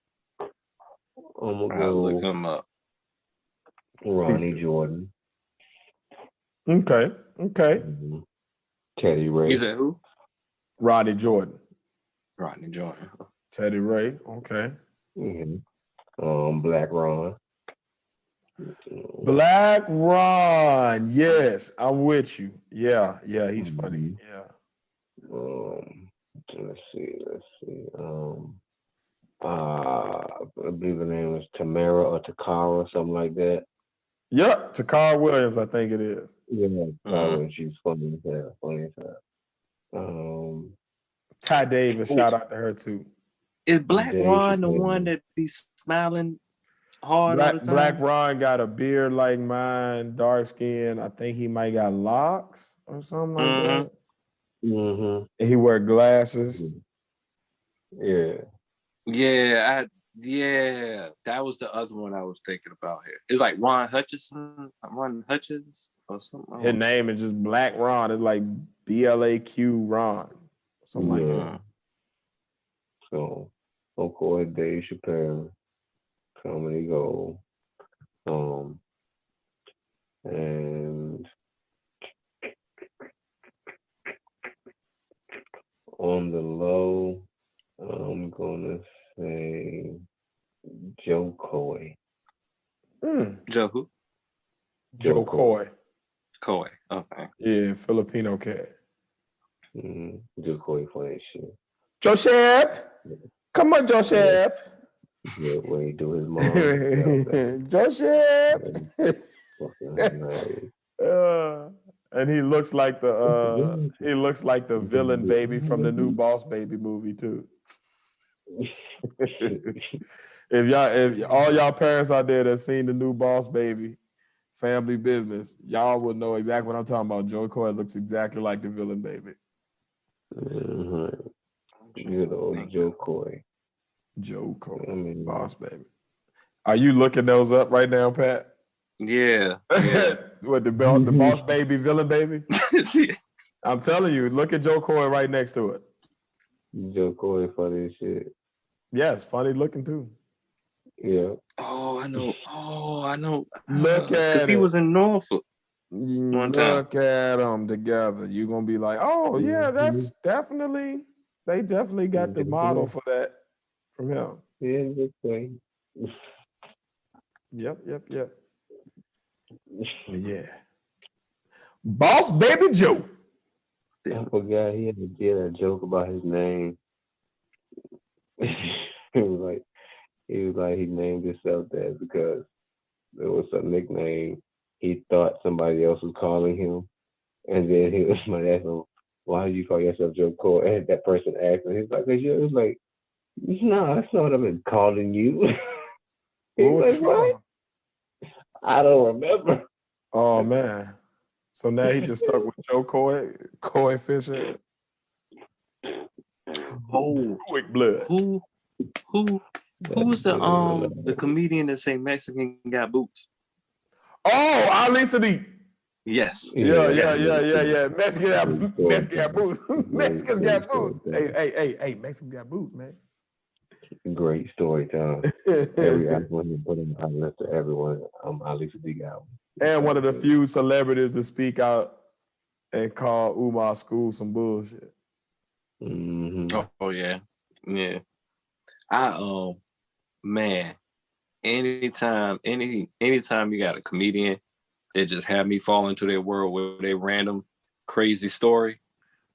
I'll look him up. Ronnie Jordan. Okay. Mm-hmm. Teddy Ray. You said who? Rodney Jordan. Teddy Ray. Okay. Mm-hmm. Black Ron. Black Ron. Yes, I'm with you. Yeah, he's funny. Yeah. Let's see. I believe the name is Tamara or Takara, something like that. Yep, Takara Williams, I think it is. Yeah, Takara, she's funny as hell. Ty Davis, shout out to her too. Is Black Ron the one that be smiling hard all the time? Black Ron got a beard like mine, dark skin. I think he might got locks or something like that. Mm-hmm. And he wear glasses. Yeah. Yeah, that was the other one I was thinking about here. It's like Ron Hutchins or something. His name is just Black Ron. It's like BLAQ Ron. Something like that. So, of course, Dave Chappelle, Comedy Gold. And on the low, I'm gonna say Joe Coy. Joe who? Joe Coy. Coy. Okay. Yeah, Filipino cat. Joe Coy funny shit. Joseph, come on, Joseph. Yeah, when he do his mom. Joseph. Nice. And he looks like the villain baby from the new Boss Baby movie too. If all y'all parents out there that seen the new Boss Baby, Family Business, y'all would know exactly what I'm talking about. Joe Coy looks exactly like the villain baby. Good old Joe Coy. Joe Coy, Boss Baby. Are you looking those up right now, Pat? Yeah. What the Boss Baby, villain baby? I'm telling you, look at Joe Coy right next to it. Joe Coy funny as shit. Yes, funny looking too. Yeah. Oh, I know. Look at it. He was in Norfolk. Look at them together. You're gonna be like, oh yeah, that's definitely. They definitely got the model for that from him. Yeah, good thing. Yep. Yeah. Boss Baby Joe. I forgot he did a joke about his name. He was like he named himself that because there was a nickname he thought somebody else was calling him, and then he was like, asked him, "Why do you call yourself Joe Cole?" And that person asked him, he's like, "Cause it was like, no, that's not what I've been calling you." He's like, "What?" I don't remember. Oh man. So now he just stuck with Joe Coy Fisher. Oh, Quick blood. Who's the comedian that say Mexican got boots? Oh, Ali Sadiq. Yes. Yeah. Mexican got boots. Mexicans got boots. Hey, Mexicans got boots, man. Great story time. Every album he put in, I left to everyone. Ali Sadiq album. And one of the few celebrities to speak out and call Umar school some bullshit. Mm-hmm. Oh yeah. I man, anytime you got a comedian that just have me fall into their world with a random crazy story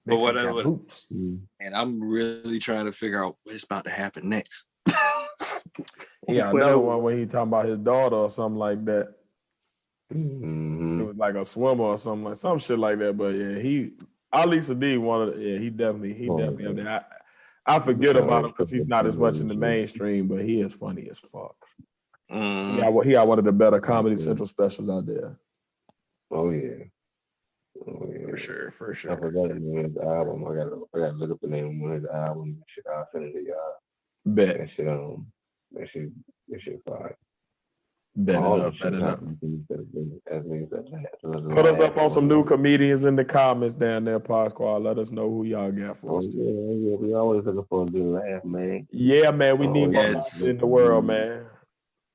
or whatever, and I'm really trying to figure out what's about to happen next. Yeah, another one when he talking about his daughter or something like that. Mm-hmm. It was like a swimmer or something like some shit like that. But yeah, Ali Sadiq he definitely up there. I forget about him because he's not as much in the mainstream, but he is funny as fuck. Mm-hmm. He got one of the better Comedy Central specials out there. Oh yeah. For sure. I forgot the name of the album. I gotta look up the name of one of the albums. Shit, I'll send it to y'all. Bet. That shit fire. Bet it up. Put us up on some new comedians in the comments down there, Pod Squad. Let us know who y'all got for us. Yeah. We always looking for a good laugh, man. Yeah, man. We need more laughter in the world, man.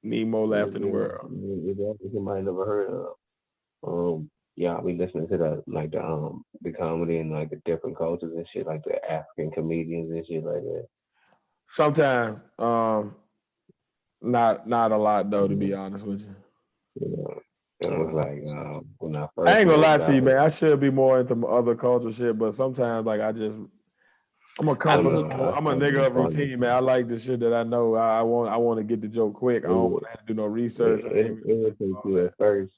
Need more laughter in the world. You might never heard of. Yeah, we listening to the comedy and like the different cultures and shit, like the African comedians and shit like that. Sometimes, not a lot though, to be honest with you. It was like when I first. I ain't gonna lie to you, man. I should be more into other culture shit, but sometimes like I'm a nigga of routine, man. I like the shit that I know. I want to get the joke quick. I don't want to have to do no research. It would take you at first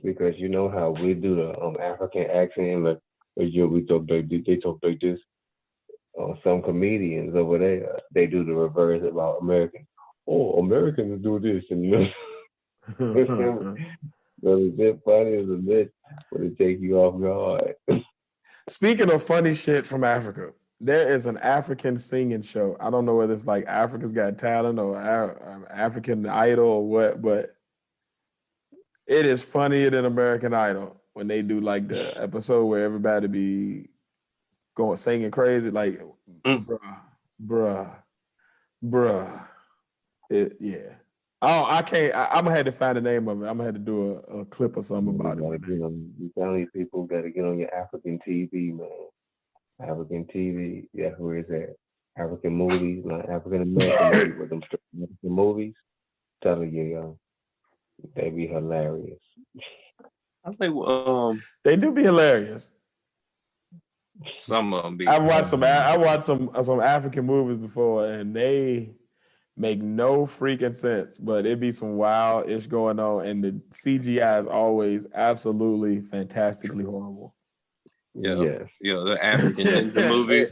because you know how we do the African accent, like we talk like they talk like this. Some comedians over there, they do the reverse about Americans. Oh, Americans do this, and you know. But it's a bit funny, it's a bit, but it take you off guard. Speaking of funny shit from Africa, there is an African singing show. I don't know whether it's like Africa's Got Talent or African Idol or what, but it is funnier than American Idol when they do like the episode where everybody be going singing crazy, like bruh. Yeah. Oh, I can't. I'm gonna have to find the name of it. I'm gonna have to do a clip or something about it. You telling people gotta get on your African TV, man. African TV, yeah. Who is that? African movies, not African American movies, but them African movies. Telling you, yo, they be hilarious. I think they do be hilarious. Some of them be. I watched some African movies before, and they make no freaking sense, but it be some wild ish going on, and the CGI is always absolutely fantastically horrible. Yeah, the African ninja movie.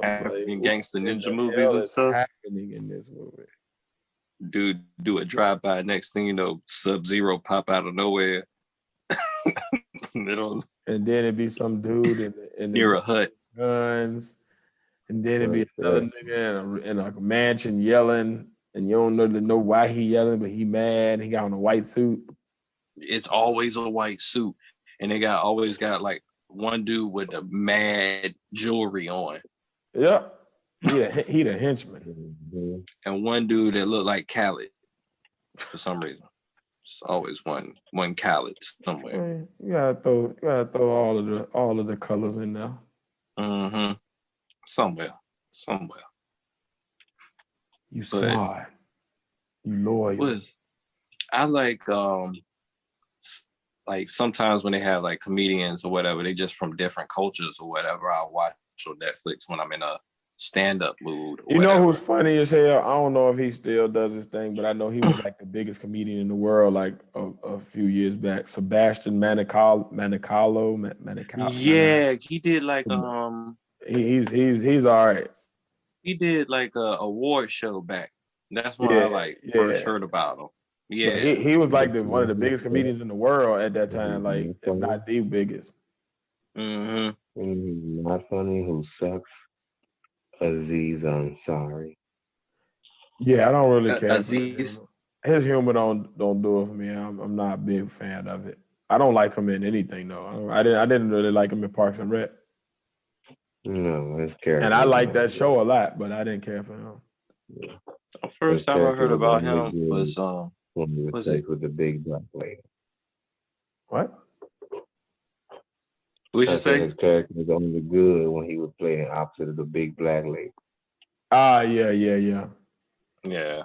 African gangster ninja movies and stuff. Happening in this movie. Dude, do a drive by. Next thing you know, Sub-Zero pop out of nowhere. And then it'd be some dude near a hut, guns. And then it'd be another nigga in a mansion yelling, and you don't know why he yelling, but he mad. He got on a white suit. It's always a white suit, and they always got like one dude with the mad jewelry on. Yep, he the henchman, and one dude that looked like Khaled for some reason. It's always one Khaled somewhere. You gotta throw all of the colors in there. Mm-hmm. Somewhere. You smart. You loyal. I like like sometimes when they have like comedians or whatever, they just from different cultures or whatever. I'll watch on Netflix when I'm in a stand-up mood or You know whatever. who's funny as hell? I don't know if he still does his thing, but I know he was like the biggest comedian in the world like a few years back. Sebastian Maniscalco. Yeah, he did like He's all right. he did like a award show back. That's when I Yeah, like first yeah. heard about him. But Yeah. he was like one of the biggest comedians in the world at that time, like if not the biggest. Mm-hmm. Not funny. Who sucks? Aziz Ansari. Yeah, I don't really care for his Aziz. humor. His humor don't do it for me. I'm not a big fan of it. I don't like him in anything though. I didn't really like him in Parks and Rec. No, his character. And I like that show a lot, but I didn't care for him. Yeah. The first time I heard about him was was it with the big black lady? What? What you say? His character was only good when he was playing opposite of the big black lady. Yeah. Yeah.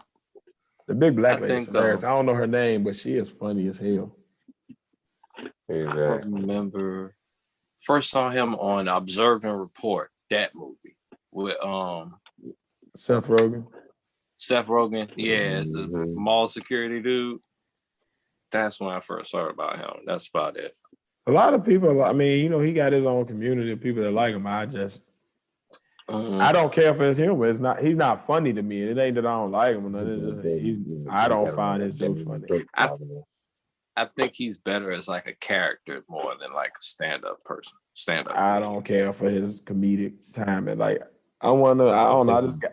The big black lady's hilarious. I don't know her name, but she is funny as hell. Exactly. I remember first saw him on Observe and Report, that movie with Seth Rogen. Yeah, it's the mall security dude. That's when I first heard about him. That's about it. A lot of people, I mean, you know, he got his own community of people that like him. I don't care for his humor. He's not funny to me. It ain't that I don't like him. I don't find his jokes funny. I think he's better as like a character more than like a stand-up person. I don't care for his comedic timing. Like I don't know.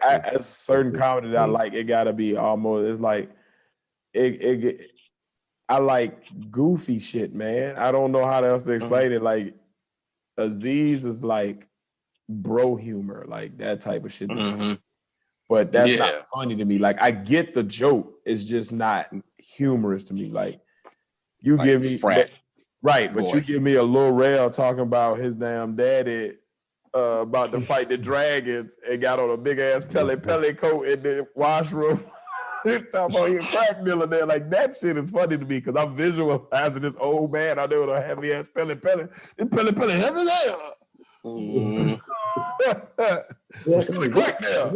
As certain comedy that I like, it gotta be almost. It's like I like goofy shit, man. I don't know how else to explain it. Like Aziz is like bro humor, like that type of shit. But that's not funny to me. Like I get the joke, it's just not humorous to me. Like you give me frat. Right, but you give me a Lil Rel talking about his damn daddy about to fight the dragons and got on a big ass Pele coat in the washroom. Talking about he a crack dealer there. Like that shit is funny to me because I'm visualizing this old man out there with a heavy ass Pele. This Pele heavy there. I'm selling crack there.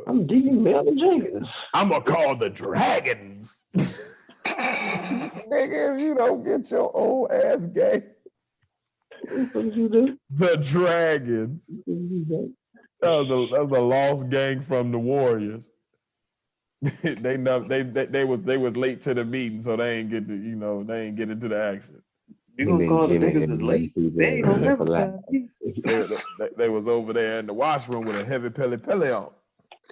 I'm digging Melvin Jenkins. I'm gonna call the dragons. Nigga, if you don't get your old ass game. The Dragons. That was a lost gang from the Warriors. they was late to the meeting, so they ain't get into the action. You gonna call the niggas as late? They ain't gonna never they was over there in the washroom with a heavy Pele on.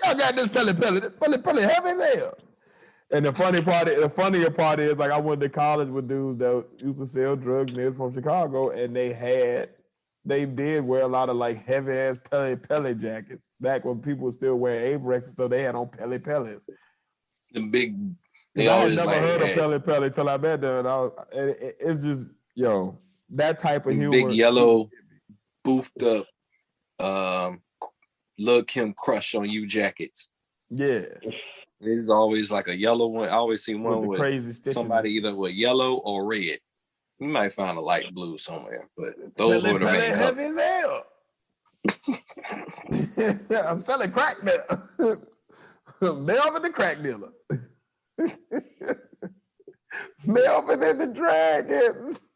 Y'all got this Pele heavy as hell. And the funnier part is, like, I went to college with dudes that used to sell drugs, and they was from Chicago, and they did wear a lot of like heavy ass Pele jackets back when people were still wearing Averexes, so they had on Peles. The big. I had never heard of Pele till I met them. And it's just that type of humor. Big yellow, boofed up, Lil' Kim Crush on You jackets. Yeah. There's always like a yellow one. I always see one with crazy somebody either with yellow or red. You might find a light blue somewhere, but those were the main heavy as hell. I'm selling crack now. Melvin the crack dealer. Melvin and the Dragons.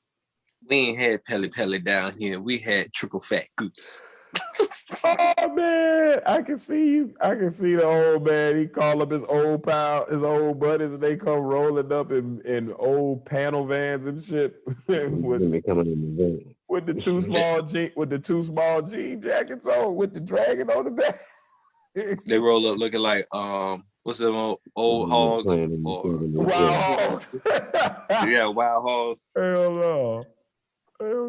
We ain't had Pele down here. We had triple fat goose. Oh man, I can see the old man. He called up his old pal, his old buddies, and they come rolling up in old panel vans and shit with the two small jean jackets on, with the dragon on the back. They roll up looking like what's them old hogs? Wild hogs. Yeah, wild hogs. Hell no.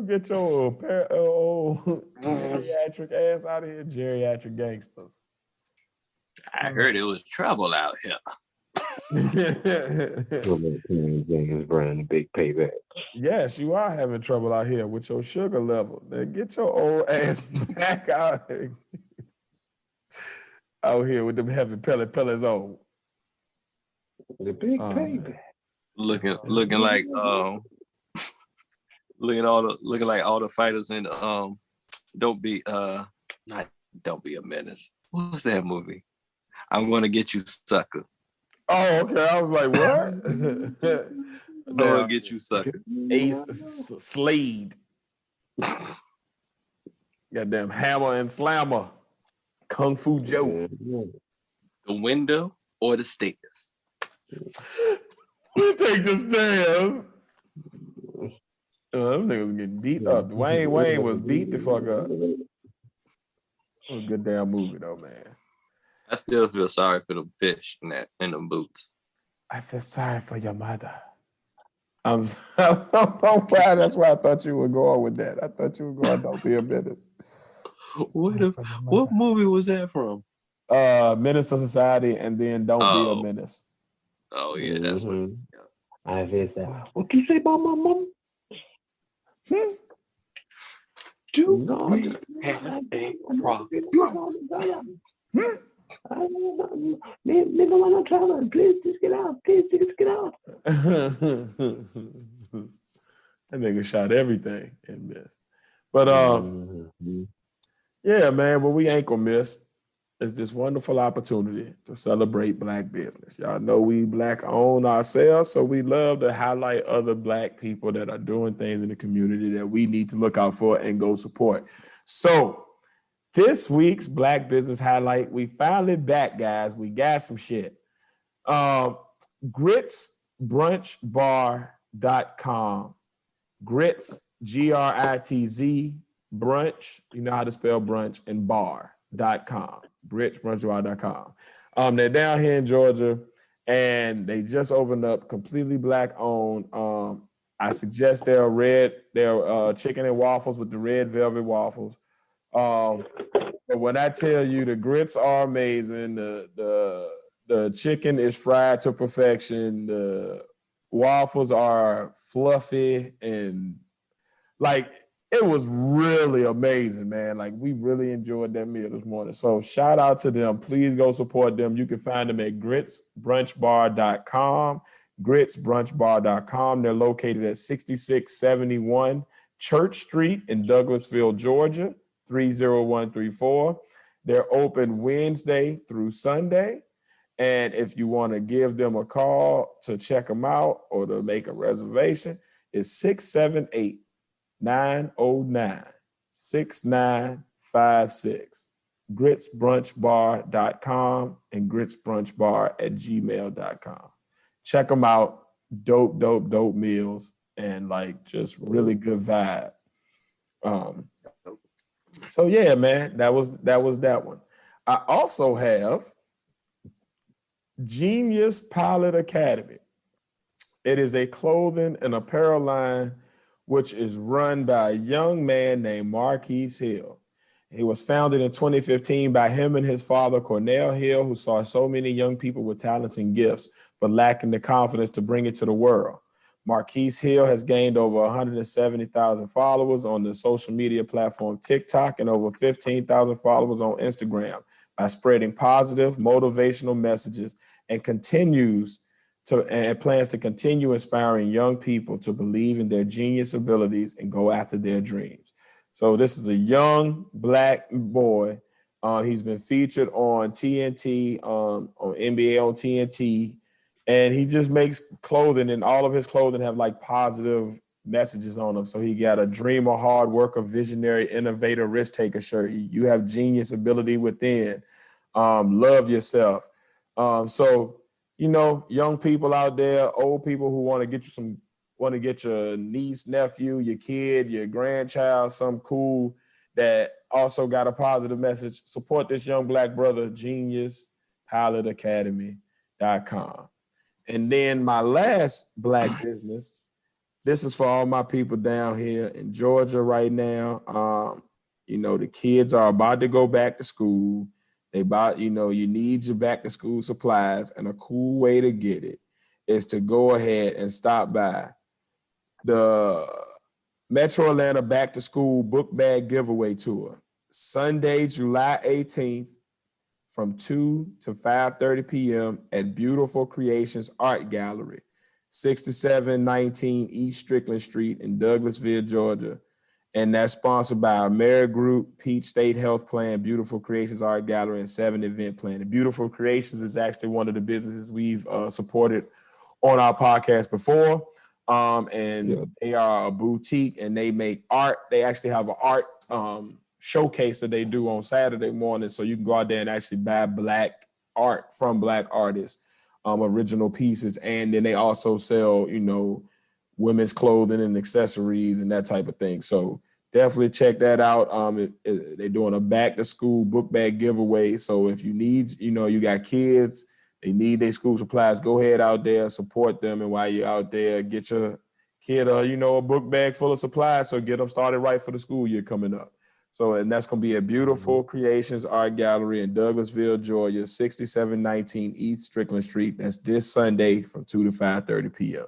Get your old geriatric ass out of here, geriatric gangsters. I heard it was trouble out here. Jenkins brand a big payback. Yes, you are having trouble out here with your sugar level. Then get your old ass back out here with them heavy pellets on. The big payback. looking like looking like all the fighters in Don't Be not Don't Be a Menace. What's that movie? I'm Gonna Get You, Sucker. Oh, okay. I was like, what? I'm Gonna Get You, Sucker. Ace Slade. Goddamn Hammer and Slammer. Kung Fu Joe. The Window or the Stairs? We take the stairs. Them niggas getting beat up. Dwayne Wayne was beat the fuck up. It was a good damn movie though, man. I still feel sorry for the fish in them boots. I feel sorry for your mother. I'm glad that's why I thought you were going with that. I thought you were going, Don't Be a Menace. What movie was that from? Menace to Society, and then Don't Be a Menace. Oh yeah, that's what. Yeah. I feel sorry. What you say about my mom? Do we have a problem? Nigga, when I'm traveling, please just get out. Please just get out. That nigga shot everything and missed. But yeah, man, but we ain't gonna miss. It's this wonderful opportunity to celebrate Black business. Y'all know we Black own ourselves, so we love to highlight other Black people that are doing things in the community that we need to look out for and go support. So this week's Black business highlight, we finally back, guys. We got some shit. Gritsbrunchbar.com. Grits, Gritz, brunch, you know how to spell brunch, and bar.com. Gritsbrunchbar.com. They're down here in Georgia, and they just opened up, completely Black owned. I suggest their chicken and waffles with the red velvet waffles. But when I tell you the grits are amazing, the chicken is fried to perfection, the waffles are fluffy, and like it was really amazing, man. Like we really enjoyed that meal this morning. So shout out to them. Please go support them. You can find them at gritsbrunchbar.com. Gritsbrunchbar.com. They're located at 6671 Church Street in Douglasville, Georgia, 30134. They're open Wednesday through Sunday. And if you want to give them a call to check them out or to make a reservation, it's 678-909-6956. gritsbrunchbar.com and gritsbrunchbar@gmail.com. Check them out. Dope meals and like just really good vibe. So yeah, man, that was that one. I also have Genius Pilot Academy. It is a clothing and apparel line which is run by a young man named Marquise Hill. It was founded in 2015 by him and his father, Cornell Hill, who saw so many young people with talents and gifts, but lacking the confidence to bring it to the world. Marquise Hill has gained over 170,000 followers on the social media platform TikTok and over 15,000 followers on Instagram by spreading positive, motivational messages and plans to continue inspiring young people to believe in their genius abilities and go after their dreams. So this is a young Black boy. He's been featured on TNT, on NBA on TNT, and he just makes clothing, and all of his clothing have like positive messages on them. So he got a dreamer, hard worker, visionary, innovator, risk taker shirt. You have genius ability within. Love yourself. So, you know, young people out there, old people who want to get your niece, nephew, your kid, your grandchild, some cool that also got a positive message. Support this young Black brother, geniuspilotacademy.com. And then my last Black business, this is for all my people down here in Georgia right now. You know, the kids are about to go back to school. You need your back to school supplies, and a cool way to get it is to go ahead and stop by the Metro Atlanta Back to School Book Bag Giveaway Tour, Sunday, July 18th from 2 to 5:30 p.m. at Beautiful Creations Art Gallery, 6719 East Strickland Street in Douglasville, Georgia. And that's sponsored by Amerit Group, Peach State Health Plan, Beautiful Creations Art Gallery, and 7 Event Plan. And Beautiful Creations is actually one of the businesses we've supported on our podcast before. They are a boutique and they make art. They actually have an art showcase that they do on Saturday morning. So you can go out there and actually buy Black art from Black artists, original pieces. And then they also sell, women's clothing and accessories and that type of thing. So definitely check that out. They're doing a back to school book bag giveaway. So if you need, you got kids, they need their school supplies, go ahead out there, support them. And while you're out there, get your kid, a book bag full of supplies. So get them started right for the school year coming up. So, and that's going to be at Beautiful Creations Art Gallery in Douglasville, Georgia, 6719 East Strickland Street. That's this Sunday from 2 to 5:30 p.m.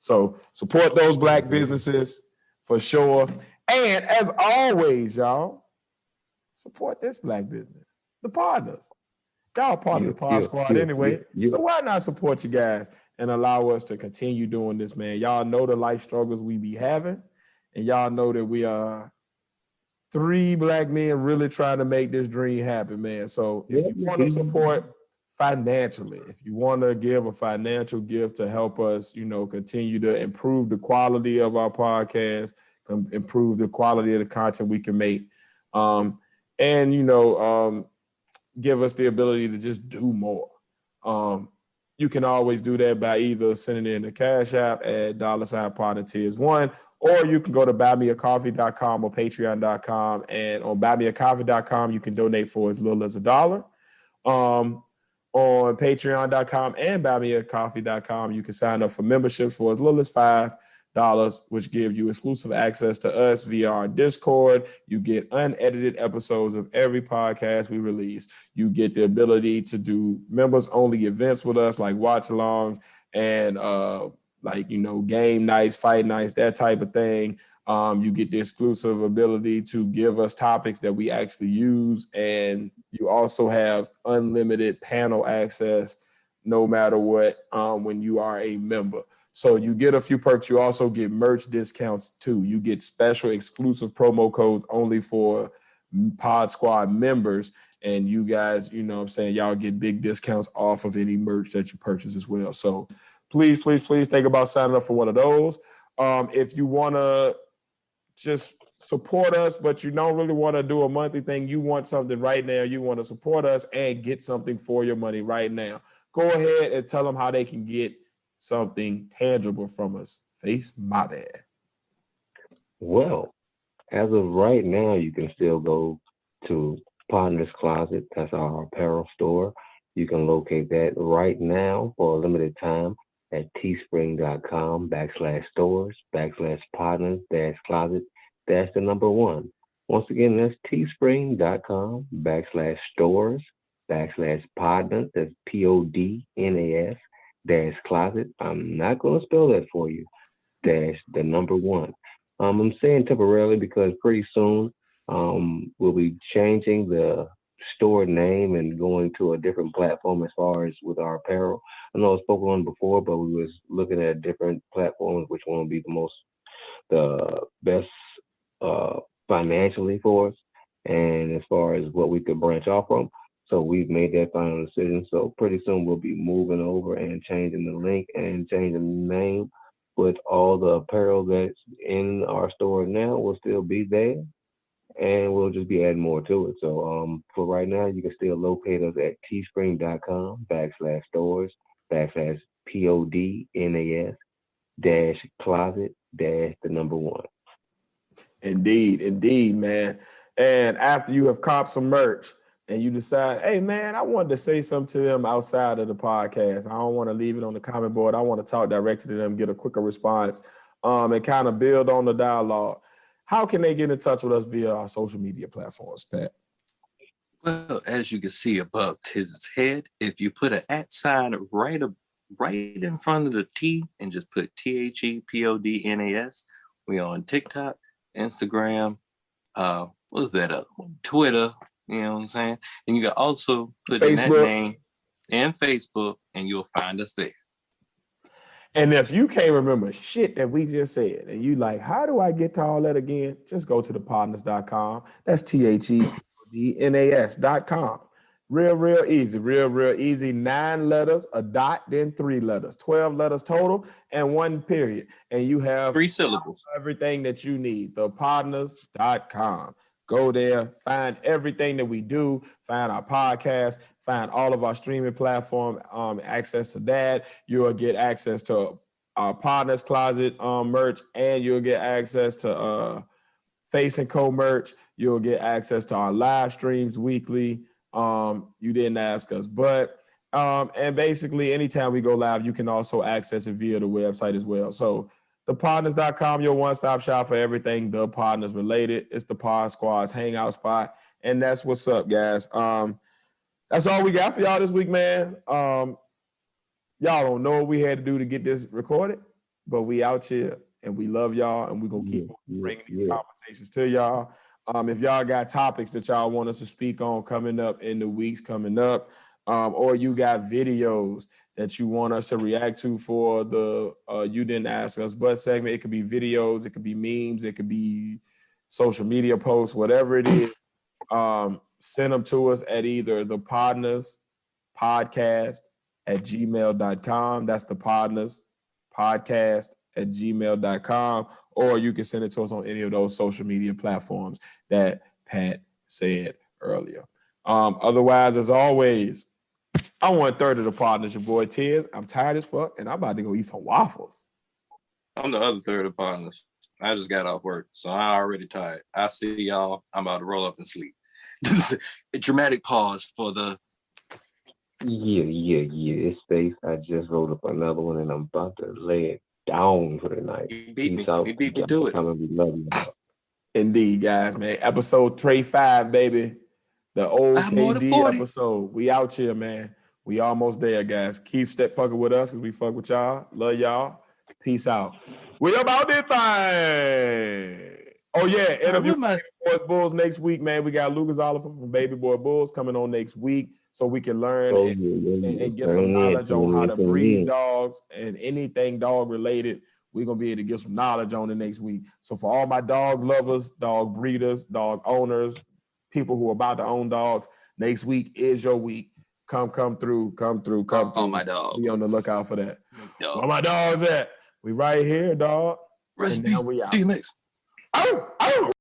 So support those Black businesses for sure. And as always, y'all, support this Black business, the partners. Y'all part of the pod squad anyway. So why not support you guys and allow us to continue doing this, man? Y'all know the life struggles we be having, and y'all know that we are 3 Black men really trying to make this dream happen, man. So if you want to support financially, if you want to give a financial gift to help us, continue to improve the quality of our podcast, improve the quality of the content we can make, give us the ability to just do more. You can always do that by either sending in the Cash App at $partnertiers1, or you can go to buymeacoffee.com or patreon.com. And on buymeacoffee.com, you can donate for as little as $1. On patreon.com and buymeacoffee.com, you can sign up for memberships for as little as $5, which give you exclusive access to us via our Discord. You get unedited episodes of every podcast we release. You get the ability to do members-only events with us, like watch-alongs and game nights, fight nights, that type of thing. You get the exclusive ability to give us topics that we actually use, and you also have unlimited panel access no matter what when you are a member. So you get a few perks. You also get merch discounts too. You get special exclusive promo codes only for Pod Squad members. And you guys, y'all get big discounts off of any merch that you purchase as well. So please think about signing up for one of those. If you want to just support us, but you don't really want to do a monthly thing, you want something right now, you want to support us and get something for your money right now, go ahead and tell them how they can get something tangible from us. Face my bad. Well, as of right now, you can still go to Partners Closet. That's our apparel store. You can locate that right now for a limited time at teespring.com/stores/partners-closet-1. Once again, that's teespring.com/stores/partners, that's PODNAS-closet. I'm not going to spell that for you, -1. I'm saying temporarily because pretty soon we'll be changing the store name and going to a different platform as far as with our apparel. I know I spoke on before, but we was looking at different platforms, which one would be the best financially for us, and as far as what we could branch off from. So we've made that final decision. So pretty soon we'll be moving over and changing the link and changing the name, but all the apparel that's in our store now will still be there, and we'll just be adding more to it. So for right now, you can still locate us at teespring.com/stores/PODNAS-closet-1. Indeed, man. And after you have copped some merch and you decide, hey, man, I wanted to say something to them outside of the podcast, I don't want to leave it on the comment board, I want to talk directly to them, get a quicker response, and kind of build on the dialogue. How can they get in touch with us via our social media platforms, Pat? Well, as you can see above Tiz's head, if you put an @ right in front of the T and just put THEPODNAS, we on TikTok, Instagram, Twitter, you know what I'm saying? And you can also put in that name and Facebook, and you'll find us there. And if you can't remember shit that we just said, and you like, how do I get to all that again? Just go to thepartners.com. That's THEPODNAS.com. Real easy. 9 letters, a dot, then 3 letters, 12 letters total, and 1 period. And you have 3 syllables. everything that you need. Thepartners.com. Go there, find everything that we do, find our podcast, find all of our streaming platform, access to that. You'll get access to our Partners Closet merch, and you'll get access to Face and Co merch. You'll get access to our live streams weekly. You didn't ask us, but and basically anytime we go live, you can also access it via the website as well. So thepartners.com, your one-stop shop for everything The Partners related. It's the Pod Squad's hangout spot, and that's what's up, guys. That's all we got for y'all this week, man. Y'all don't know what we had to do to get this recorded, but we out here and we love y'all, and we're gonna keep bringing these conversations to y'all. If y'all got topics that y'all want us to speak on coming up in the weeks coming up, or you got videos that you want us to react to for the You Didn't Ask Us But segment. It could be videos, it could be memes, it could be social media posts, whatever it is. Send them to us at either the Partners Podcast at gmail.com. That's the Partners Podcast at gmail.com. Or you can send it to us on any of those social media platforms that Pat said earlier. Otherwise, as always, I'm 1/3 of the Partners, your boy Tiz. I'm tired as fuck, and I'm about to go eat some waffles. I'm the other third of Partners. I just got off work, so I'm already tired. I see y'all. I'm about to roll up and sleep. A dramatic pause for the... Yeah. It's safe. I just rolled up another one, and I'm about to lay it down for the night. You beat me. Peace out. You beat me to it. We love you. Indeed, guys, man. Episode 35, baby. The old KD episode. We out here, man. We almost there, guys. Keep fucking with us because we fuck with y'all. Love y'all. Peace out. We about this thing. Oh, yeah. Interview Baby Boys Bulls next week, man. We got Lucas Oliver from Baby Boy Bulls coming on next week so we can learn and get some knowledge on how to breed dogs and anything dog related. We're going to be able to get some knowledge on it next week. So for all my dog lovers, dog breeders, dog owners, people who are about to own dogs, next week is your week. Come through. Oh, my dog. Be on the lookout for that. Dog. Where my dogs at? We right here, dog. Rest and now we out. DMX. Ow!